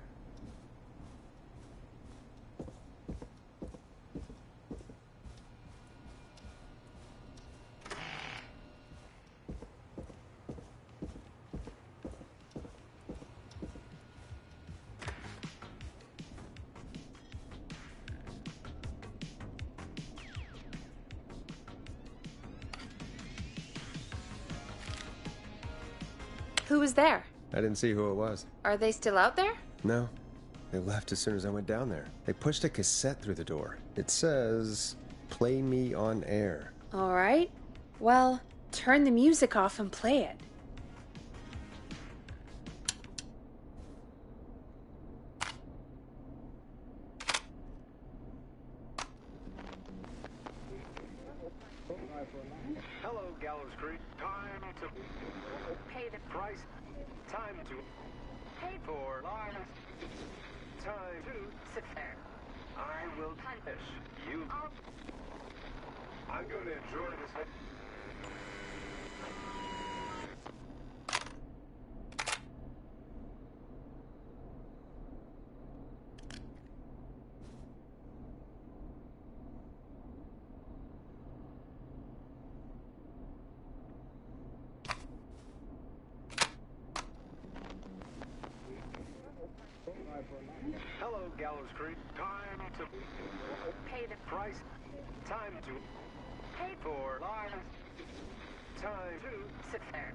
Who was there? I didn't see who it was. Are they still out there? No. They left as soon as I went down there. They pushed a cassette through the door. It says, "Play me on air." All right. Well, turn the music off and play it. Hello, Gallows Creek. Time to pay the price. Time to Pay for lies. Time to sit there. I will punish you. I'm going to enjoy this. Hello, Gallows Creek. Time to pay the price. Time to pay for lies. Time to sit there.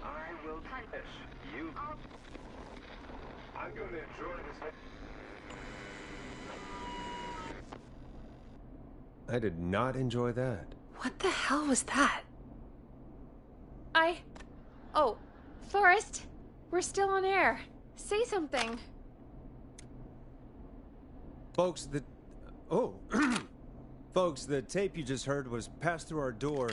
I will punish you. I'm going to enjoy this. I did not enjoy that. What the hell was that? Oh, Forrest, we're still on air. Say something. Folks, Folks, the tape you just heard was passed through our door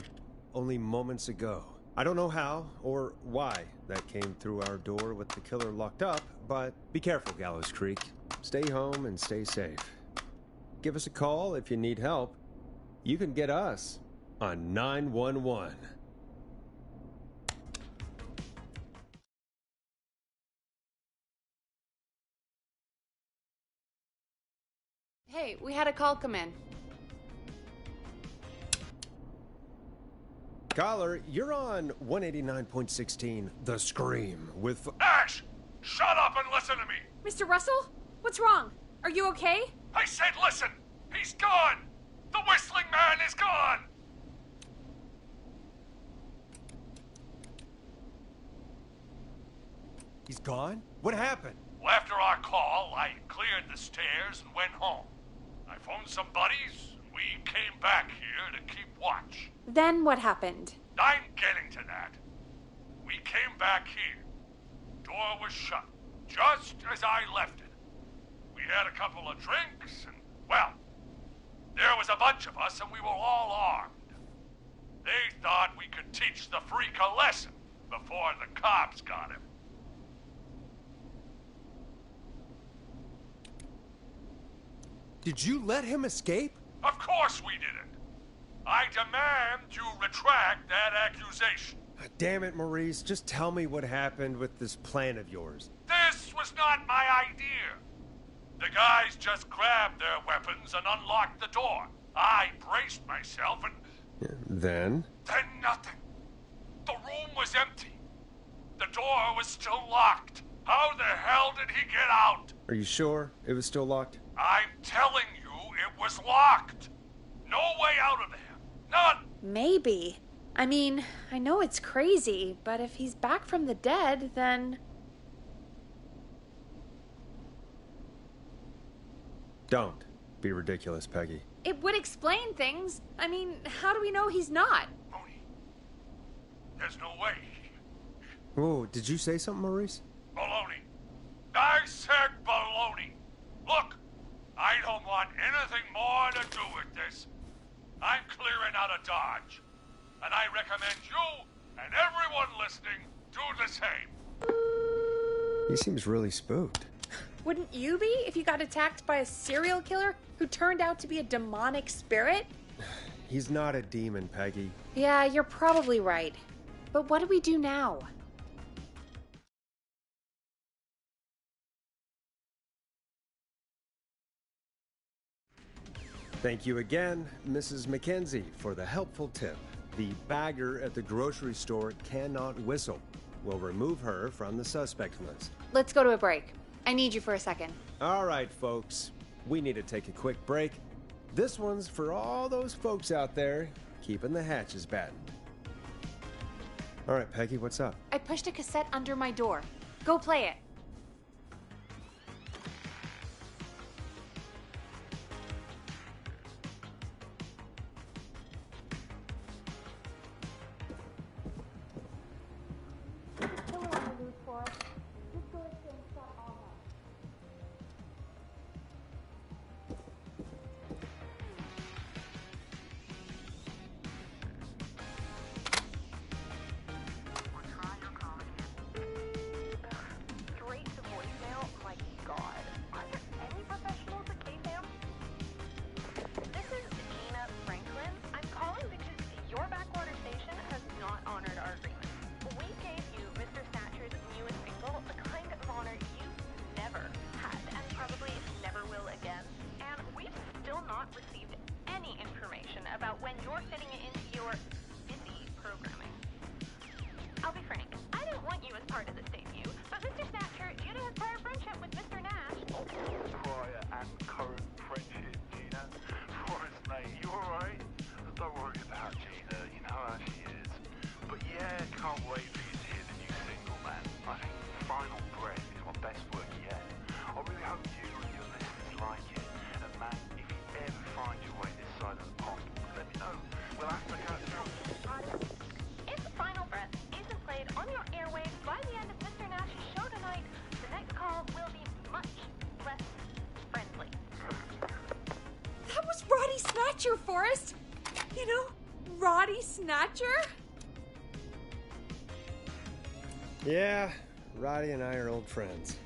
only moments ago. I don't know how or why that came through our door with the killer locked up, but be careful, Gallows Creek. Stay home and stay safe. Give us a call if you need help. You can get us on 911. Hey, we had a call come in. Caller, you're on 189.16, The Scream, with... Ash! Shut up and listen to me! Mr. Russell? What's wrong? Are you okay? I said listen! He's gone! The Whistling Man is gone! He's gone? What happened? Well, after our call, I cleared the stairs and went home. I phoned some buddies, and we came back here to keep watch. Then what happened? I'm getting to that. We came back here. Door was shut, just as I left it. We had a couple of drinks, and, well, there was a bunch of us, and we were all armed. They thought we could teach the freak a lesson before the cops got him. Did you let him escape? Of course we didn't. I demand you retract that accusation. Damn it, Maurice. Just tell me what happened with this plan of yours. This was not my idea. The guys just grabbed their weapons and unlocked the door. I braced myself and... Then? Then nothing. The room was empty. The door was still locked. How the hell did he get out? Are you sure it was still locked? I'm telling you, it was locked. No way out of there. None. Maybe. I mean, I know it's crazy, but if he's back from the dead, then... Don't be ridiculous, Peggy. It would explain things. I mean, how do we know he's not? Mooney, there's no way. Oh, did you say something, Maurice? Baloney. I said baloney. Look, I don't want anything more to do with this. I'm clearing out of Dodge. And I recommend you and everyone listening do the same. He seems really spooked. Wouldn't you be if you got attacked by a serial killer who turned out to be a demonic spirit? He's not a demon, Peggy. Yeah, you're probably right. But what do we do now? Thank you again, Mrs. Mackenzie, for the helpful tip. The bagger at the grocery store cannot whistle. We'll remove her from the suspect list. Let's go to a break. I need you for a second. All right, folks. We need to take a quick break. This one's for all those folks out there keeping the hatches battened. All right, Peggy, what's up? I pushed a cassette under my door. Go play it. Snatcher, Forrest! You know, Roddy Snatcher? Yeah, Roddy and I are old friends.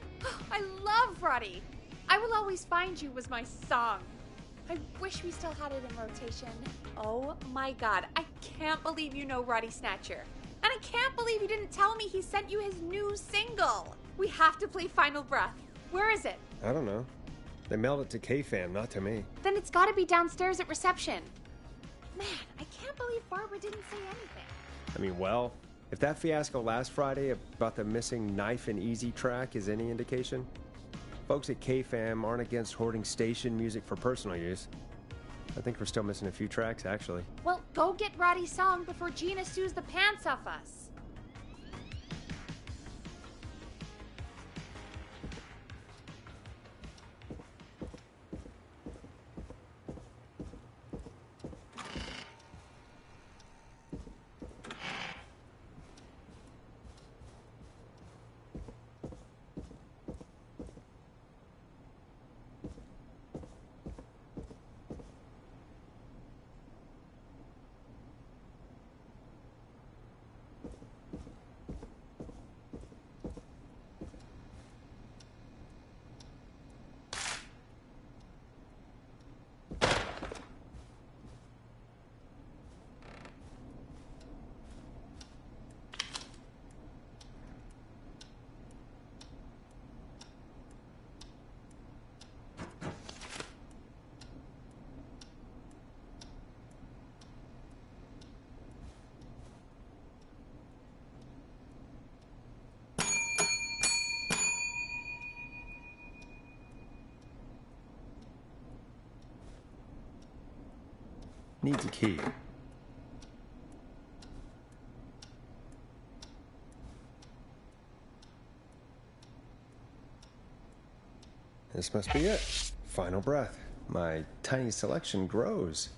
I love Roddy. I Will Always Find You was my song. I wish we still had it in rotation. Oh my god, I can't believe you know Roddy Snatcher. And I can't believe you didn't tell me he sent you his new single. We have to play Final Breath. Where is it? I don't know. They mailed it to K-Fam, not to me. Then it's gotta be downstairs at reception. Man, I can't believe Barbara didn't say anything. I mean, well, if that fiasco last Friday about the missing Knife and Easy track is any indication, folks at K-Fam aren't against hoarding station music for personal use. I think we're still missing a few tracks, actually. Well, go get Roddy's song before Gina sues the pants off us. Needs a key. This must be it. Final Breath. My tiny selection grows.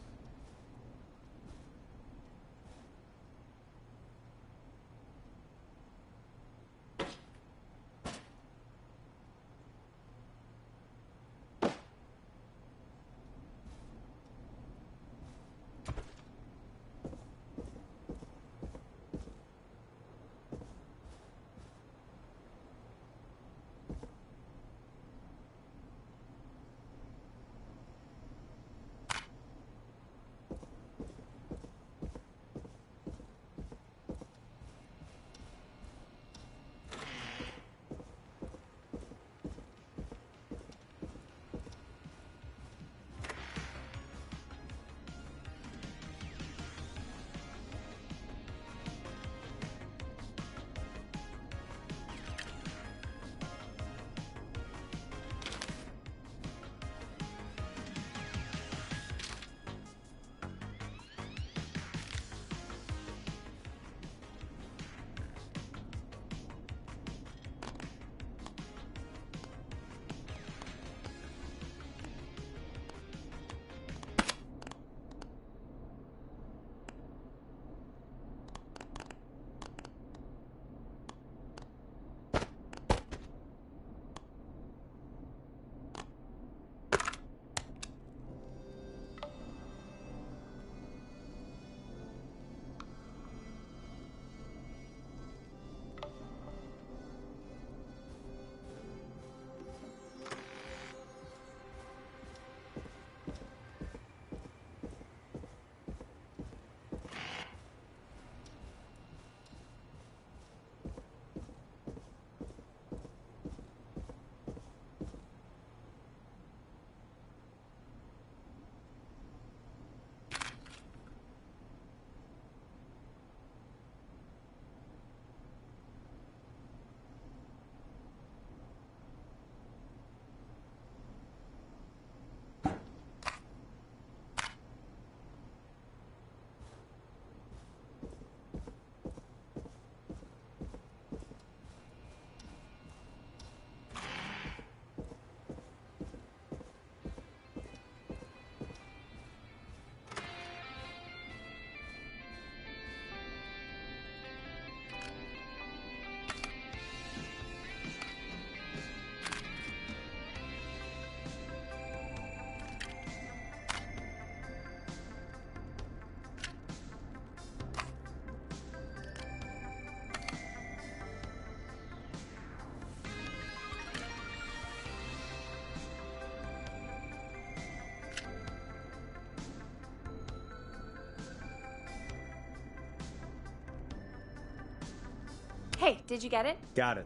Hey, did you get it? Got it.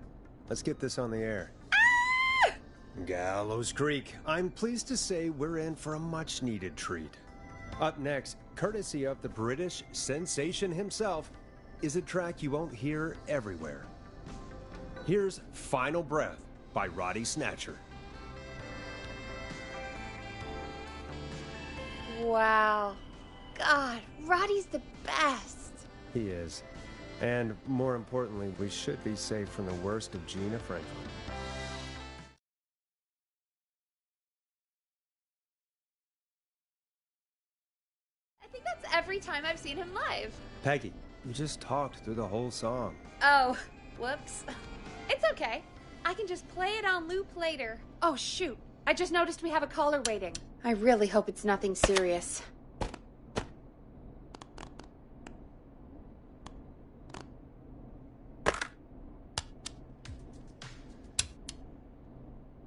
Let's get this on the air. Gallows Creek. I'm pleased to say we're in for a much-needed treat. Up next, courtesy of the British sensation himself, is a track you won't hear everywhere. Here's Final Breath by Roddy Snatcher. Wow. God, Roddy's the best. He is. And more importantly, we should be safe from the worst of Gina Franklin. I think that's every time I've seen him live. Peggy, you just talked through the whole song. Oh, whoops. It's okay. I can just play it on loop later. Oh, shoot. I just noticed we have a caller waiting. I really hope it's nothing serious.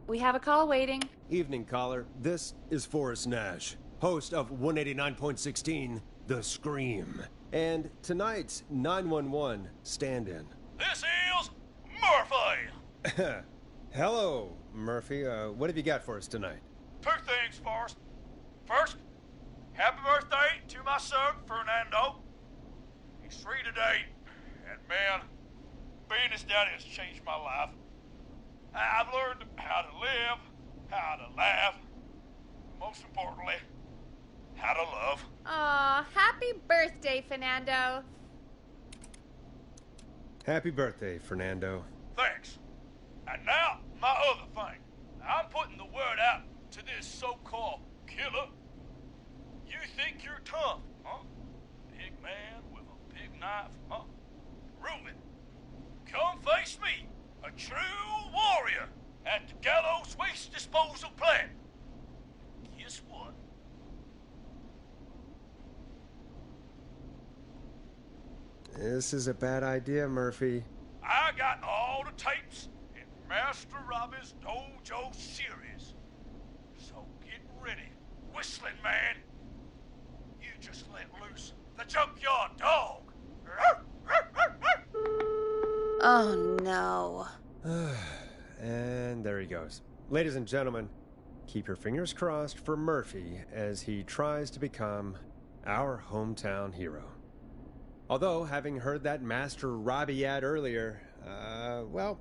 We have a call waiting. Evening, caller. This is Forrest Nash, host of 189.16, The Scream. And tonight's 911 stand-in. This is Murphy! Hello, Murphy. What have you got for us tonight? Two things, Forrest. First, happy birthday to my son, Fernando. He's 3 today, and man, being his daddy has changed my life. I've learned how to live, how to laugh, most importantly, how to love. Aw, happy birthday, Fernando. Happy birthday, Fernando. Thanks. And now, my other thing. I'm putting the word out to this so-called killer. You think you're tough, huh? Big man with a big knife, huh? Reuben, come face me, a true warrior, at the Gallows Waste Disposal Plant. Guess what? This is a bad idea, Murphy. I got all the tapes in Master Robbie's Dojo series. So get ready, Whistling Man. You just let loose the junkyard dog. Oh, no. And there he goes. Ladies and gentlemen, keep your fingers crossed for Murphy as he tries to become our hometown hero. Although, having heard that Master Robbie ad earlier, well,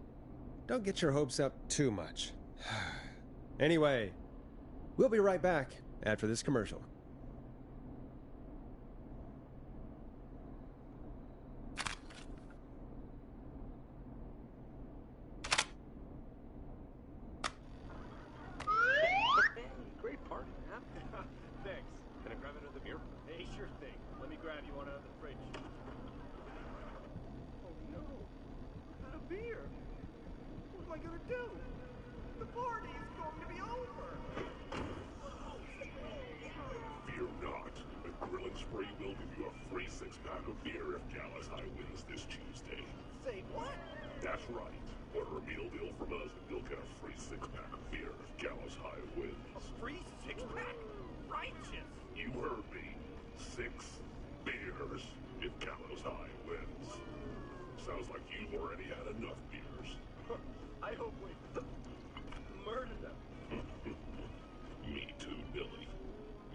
don't get your hopes up too much. Anyway, we'll be right back after this commercial. Great party, huh? Thanks. Can I grab another beer? Hey, sure thing. Let me grab you one out of the fridge. Oh no, not a beer. What am I gonna do? The party is going to be over. Fear not. The Grill and Spree will give you a free 6-pack of beer if Gallus High wins this Tuesday. Say what? That's right. Order a meal deal from us and you'll get a free 6-pack of beer if Gallus High wins. A free 6-pack? Righteous. You heard me. 6 beers if Gallows High wins. Sounds like you've already had enough beers. I hope we murder them. Me too, Billy.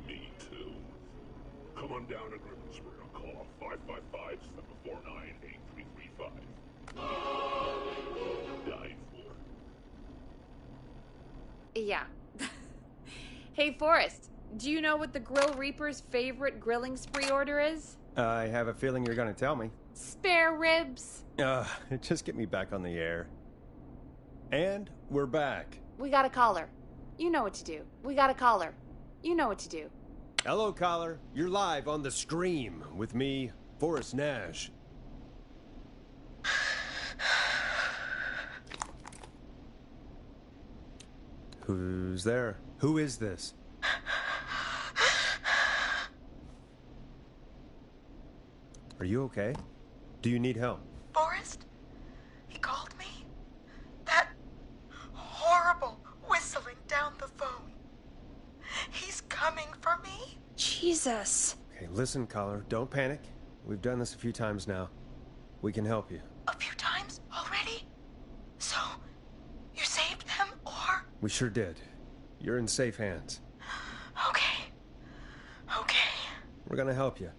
Me too. Come on down to Grill and Spree or call 555-749-8335. Died for. Yeah. Hey, Forrest, do you know what the Grill Reaper's favorite grilling spree order is? I have a feeling you're going to tell me. Spare ribs. Just get me back on the air. And we're back. We got a caller. You know what to do. We got a caller. You know what to do. Hello, caller. You're live on The Scream with me, Forrest Nash. Who's there? Who is this? Are you okay? Do you need help? Forrest? He called me? That horrible whistling down the phone. He's coming for me? Jesus. Okay, listen, caller. Don't panic. We've done this a few times now. We can help you. A few times? We sure did. You're in safe hands. Okay. Okay. We're gonna help you.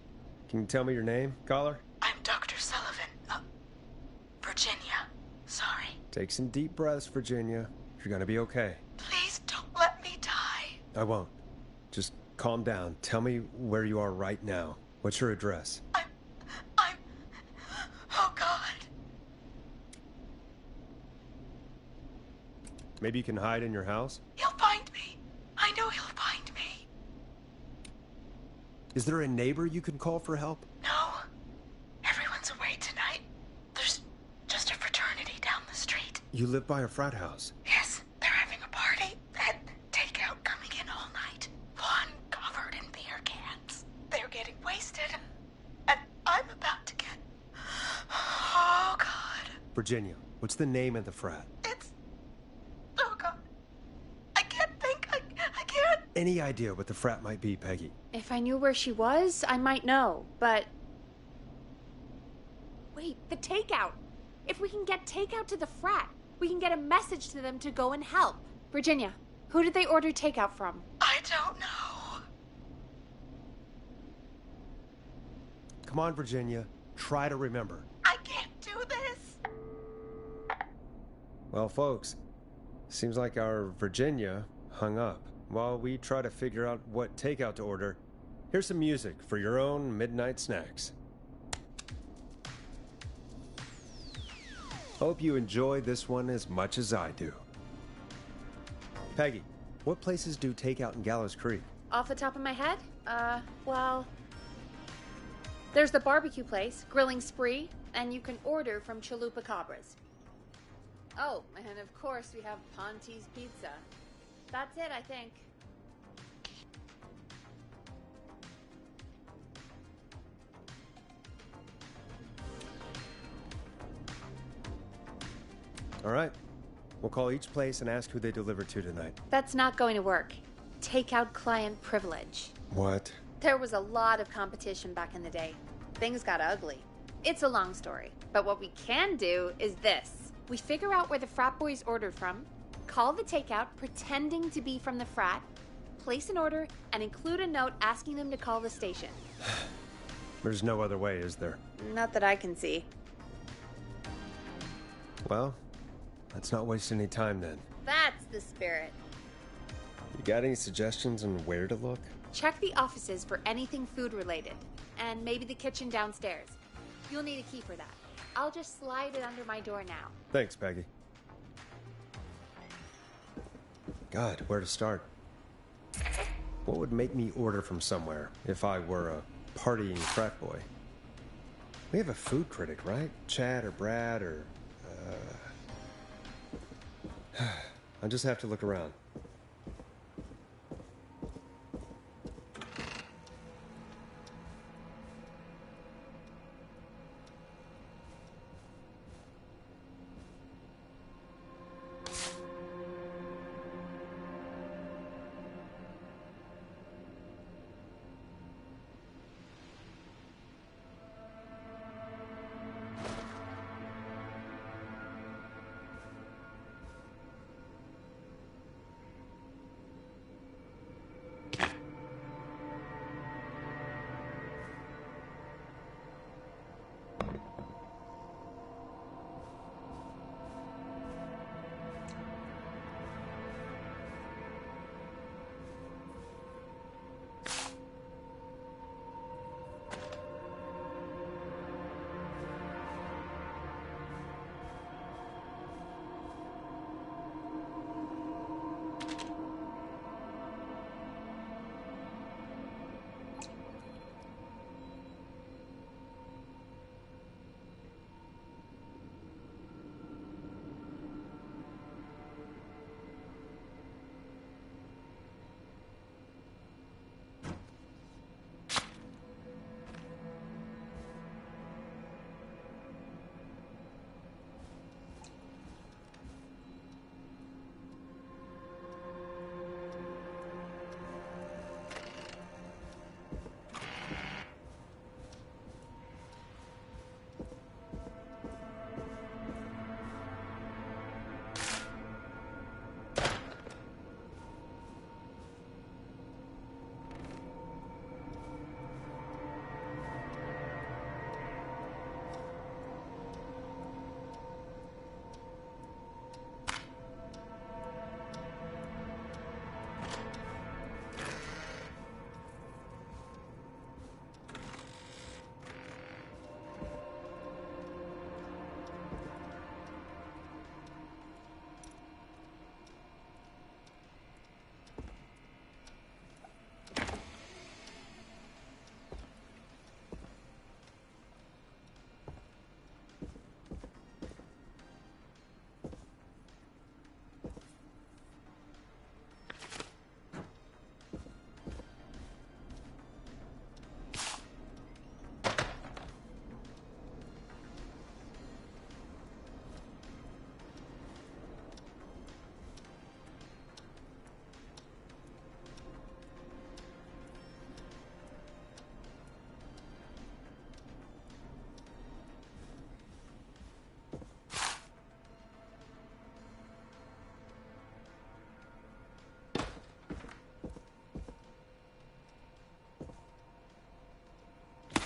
Can you tell me your name, caller? I'm Dr. Sullivan. Virginia. Sorry. Take some deep breaths, Virginia. You're gonna be okay. Please don't let me die. I won't. Just calm down. Tell me where you are right now. What's your address? Oh, God. Maybe you can hide in your house? He'll find me. I know he'll find me. Is there a neighbor you can call for help? No. Everyone's away tonight. There's just a fraternity down the street. You live by a frat house. Yes, they're having a party. Had takeout coming in all night. Fun covered in beer cans. They're getting wasted. And I'm about to get... Oh, God. Virginia, what's the name of the frat? Oh, God. I can't think. I can't. Any idea what the frat might be, Peggy? If I knew where she was, I might know, but... Wait, the takeout! If we can get takeout to the frat, we can get a message to them to go and help. Virginia, who did they order takeout from? I don't know. Come on, Virginia. Try to remember. I can't do this. Well, folks, seems like our Virginia hung up. While we try to figure out what takeout to order, here's some music for your own midnight snacks. Hope you enjoy this one as much as I do. Peggy, what places do takeout in Gallows Creek? Off the top of my head? Well... There's the barbecue place, Grilling Spree, and you can order from Chalupa Cabras. Oh, and of course we have Ponte's Pizza. That's it, I think. All right. We'll call each place and ask who they deliver to tonight. That's not going to work. Takeout client privilege. What? There was a lot of competition back in the day. Things got ugly. It's a long story, but what we can do is this. We figure out where the frat boys ordered from, call the takeout pretending to be from the frat, place an order, and include a note asking them to call the station. There's no other way, is there? Not that I can see. Well, let's not waste any time then. That's the spirit. You got any suggestions on where to look? Check the offices for anything food related, and maybe the kitchen downstairs. You'll need a key for that. I'll just slide it under my door now. Thanks, Peggy. God, where to start? What would make me order from somewhere if I were a partying frat boy? We have a food critic, right? Chad or Brad or... I'll just have to look around.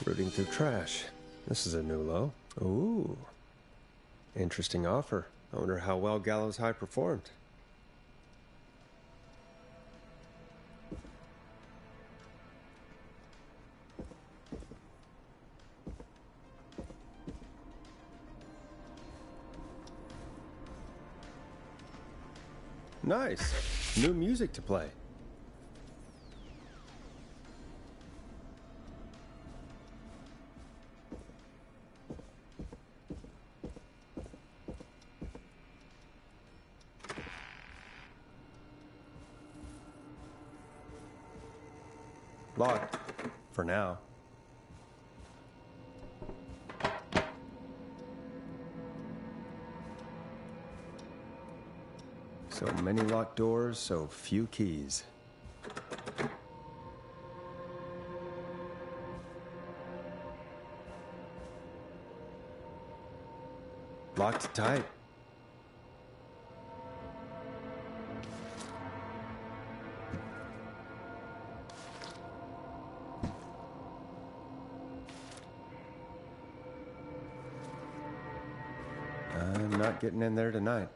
Rooting through trash. This is a new low. Ooh. Interesting offer. I wonder how well Gallows High performed. Nice. New music to play. Locked. For now. So many locked doors, so few keys. Locked tight. I'm not getting in there tonight.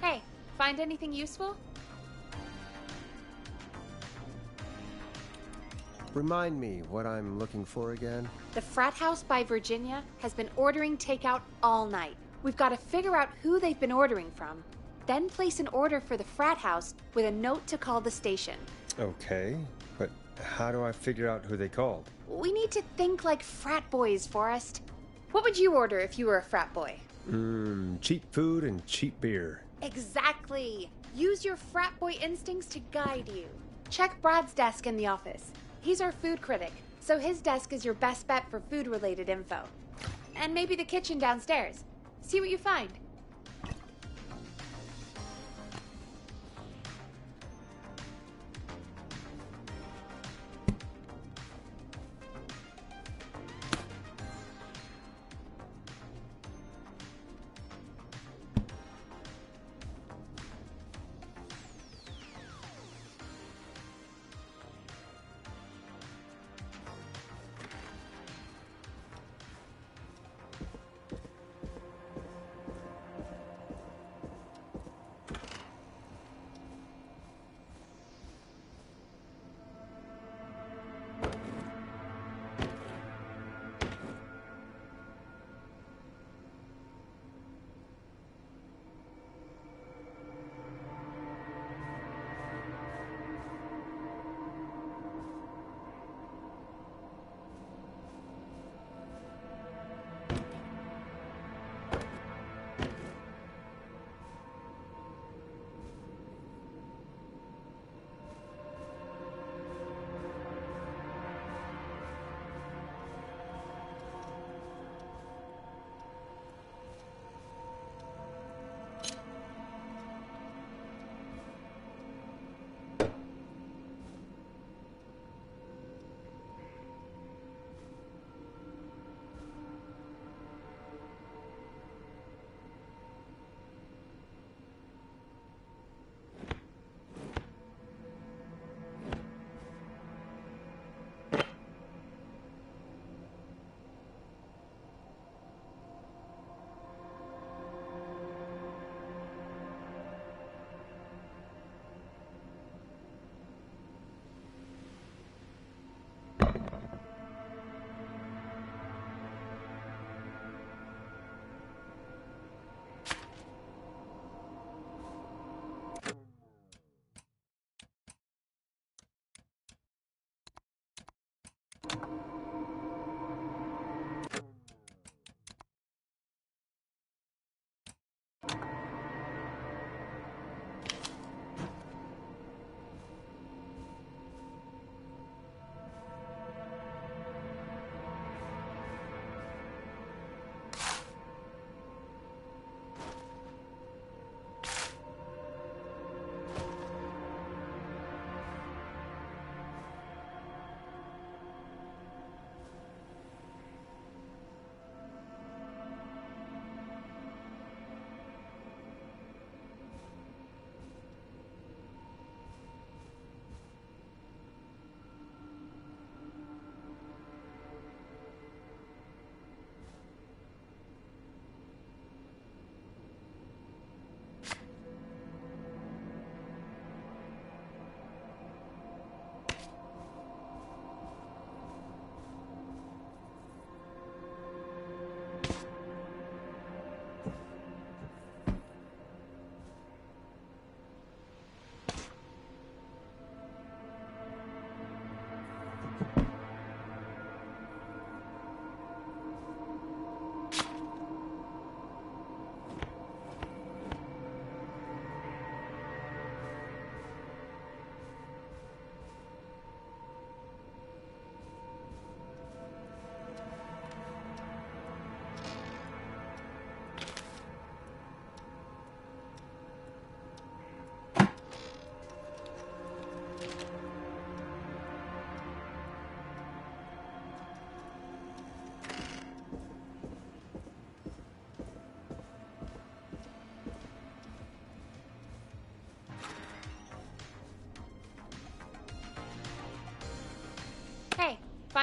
Hey, find anything useful? Remind me what I'm looking for again. The frat house by Virginia has been ordering takeout all night. We've got to figure out who they've been ordering from, then place an order for the frat house with a note to call the station. Okay, but how do I figure out who they called? We need to think like frat boys, Forrest. What would you order if you were a frat boy? Cheap food and cheap beer. Exactly. Use your frat boy instincts to guide you. Check Brad's desk in the office. He's our food critic, so his desk is your best bet for food-related info. And maybe the kitchen downstairs. See what you find.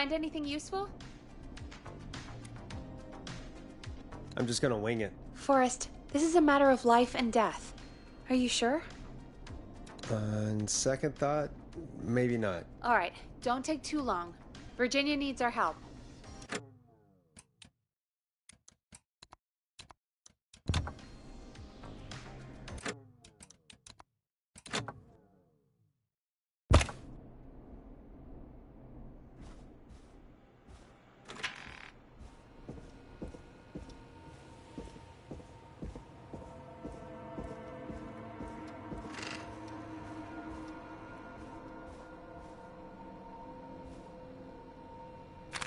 Find anything useful? I'm just gonna wing it. Forrest, this is a matter of life and death. Are you sure? On second thought, maybe not. All right, don't take too long. Virginia needs our help.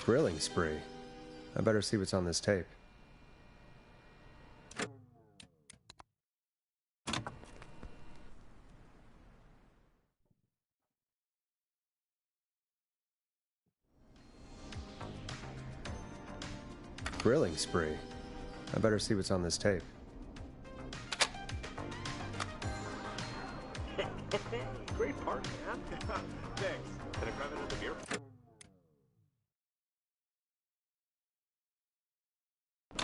Grilling spree. I better see what's on this tape. Grilling spree. I better see what's on this tape. Great party, man. Thanks. Can I grab another beer?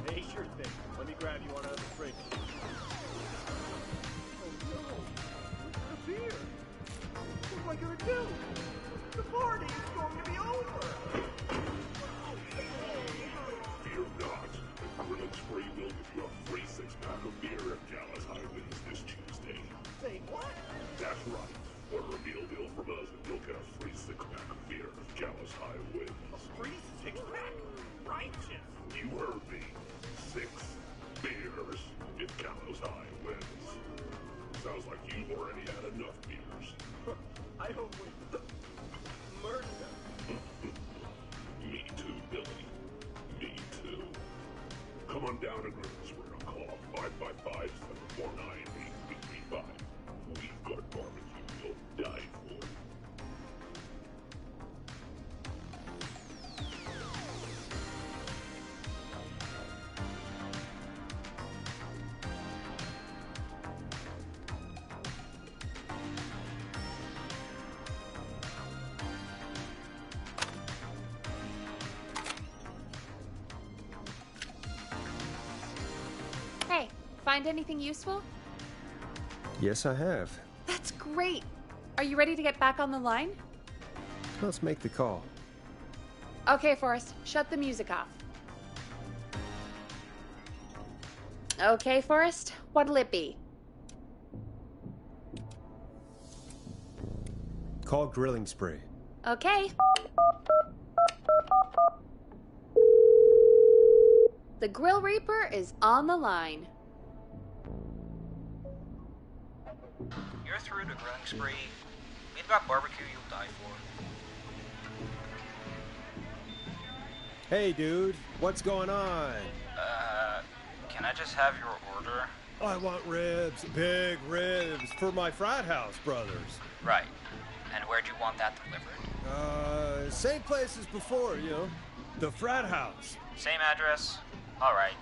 Hey, sure thing. Let me grab you one out of the fridge. Oh no! A beer! What am I gonna do? The party is going to be over! Fear not. Grilling Spree will give you a free six-pack of beer if Gallus High wins this Tuesday. Say what? That's right. Order a meal deal from us and you'll get a free six-pack of beer if Gallus High wins. A free six-pack? Righteous! You heard me. 6 beers if Gallows High wins. Sounds like you've already had enough beers. I hope we murder them. Me too, Billy. Me too. Come on down to Grilling Spree and call 555-749-8335. We've got barbecue you'll die for. Hey, find anything useful? Yes, I have. That's great. Are you ready to get back on the line? Let's make the call. Okay, Forrest, shut the music off. Okay, Forrest, what'll it be? Call Grilling Spree. Okay. The Grill Reaper is on the line. You're through to Grilling Spree. We've got barbecue you'll die for. Hey, dude, what's going on? Can I just have your order? I want ribs, big ribs, for my frat house brothers. Right. And where'd you want that delivered? Same place as before, you know. The frat house. Same address? Alright.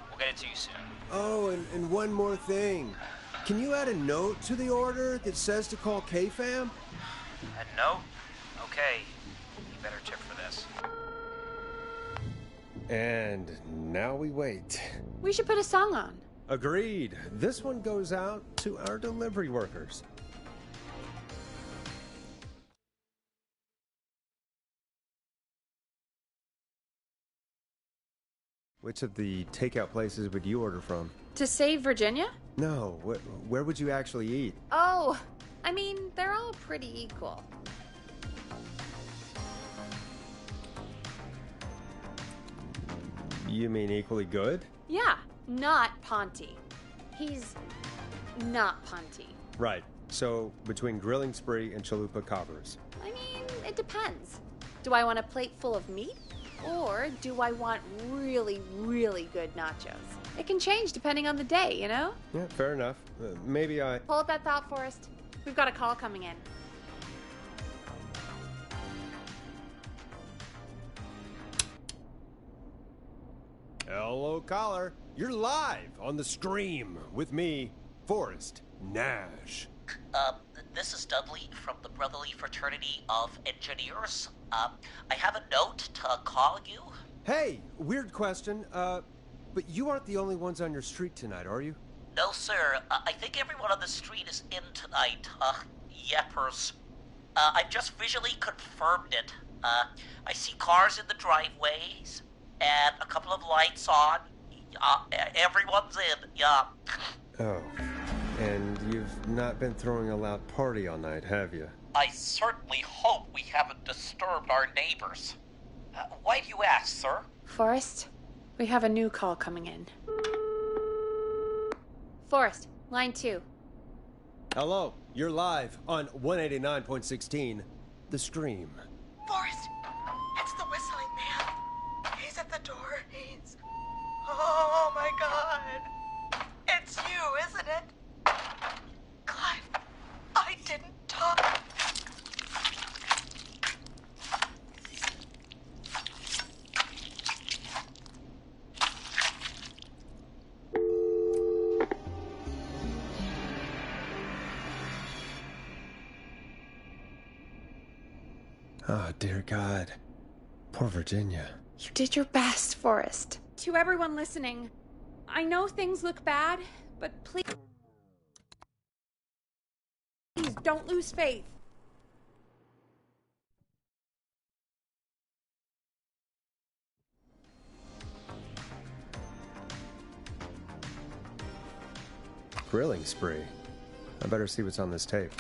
We'll get it to you soon. Oh, and one more thing. Can you add a note to the order that says to call K-Fam? A note? Okay. You better tip for this. And now we wait. We should put a song on. Agreed. This one goes out to our delivery workers. Which of the takeout places would you order from? To save Virginia? No, where would you actually eat? Oh, I mean, they're all pretty equal. You mean equally good? Yeah, not Ponty. He's not Ponty. Right. So, between Grilling Spree and Chalupa Cobbers. I mean, it depends. Do I want a plate full of meat? Or do I want really, really good nachos? It can change depending on the day, you know? Yeah, fair enough. Maybe I... Hold that thought, Forrest. We've got a call coming in. Hello, caller. You're live on the stream with me, Forrest Nash. this is Dudley from the Brotherly Fraternity of Engineers. I have a note to call you. Hey, weird question. But you aren't the only ones on your street tonight, are you? No, sir. I think everyone on the street is in tonight. Yeppers. I've just visually confirmed it. I see cars in the driveways, and a couple of lights on. Everyone's in, yeah. Oh. And you've not been throwing a loud party all night, have you? I certainly hope we haven't disturbed our neighbors. Why do you ask, sir? Forrest, we have a new call coming in. Forrest, line 2. Hello, you're live on 189.16, The Stream. Forrest, it's the whistling man. He's at the door. He's... Oh my god. It's you, isn't it? Clive, I didn't talk. Oh, dear God. Poor Virginia. You did your best, Forrest. To everyone listening, I know things look bad, but please don't lose faith. Grilling spree. I better see what's on this tape.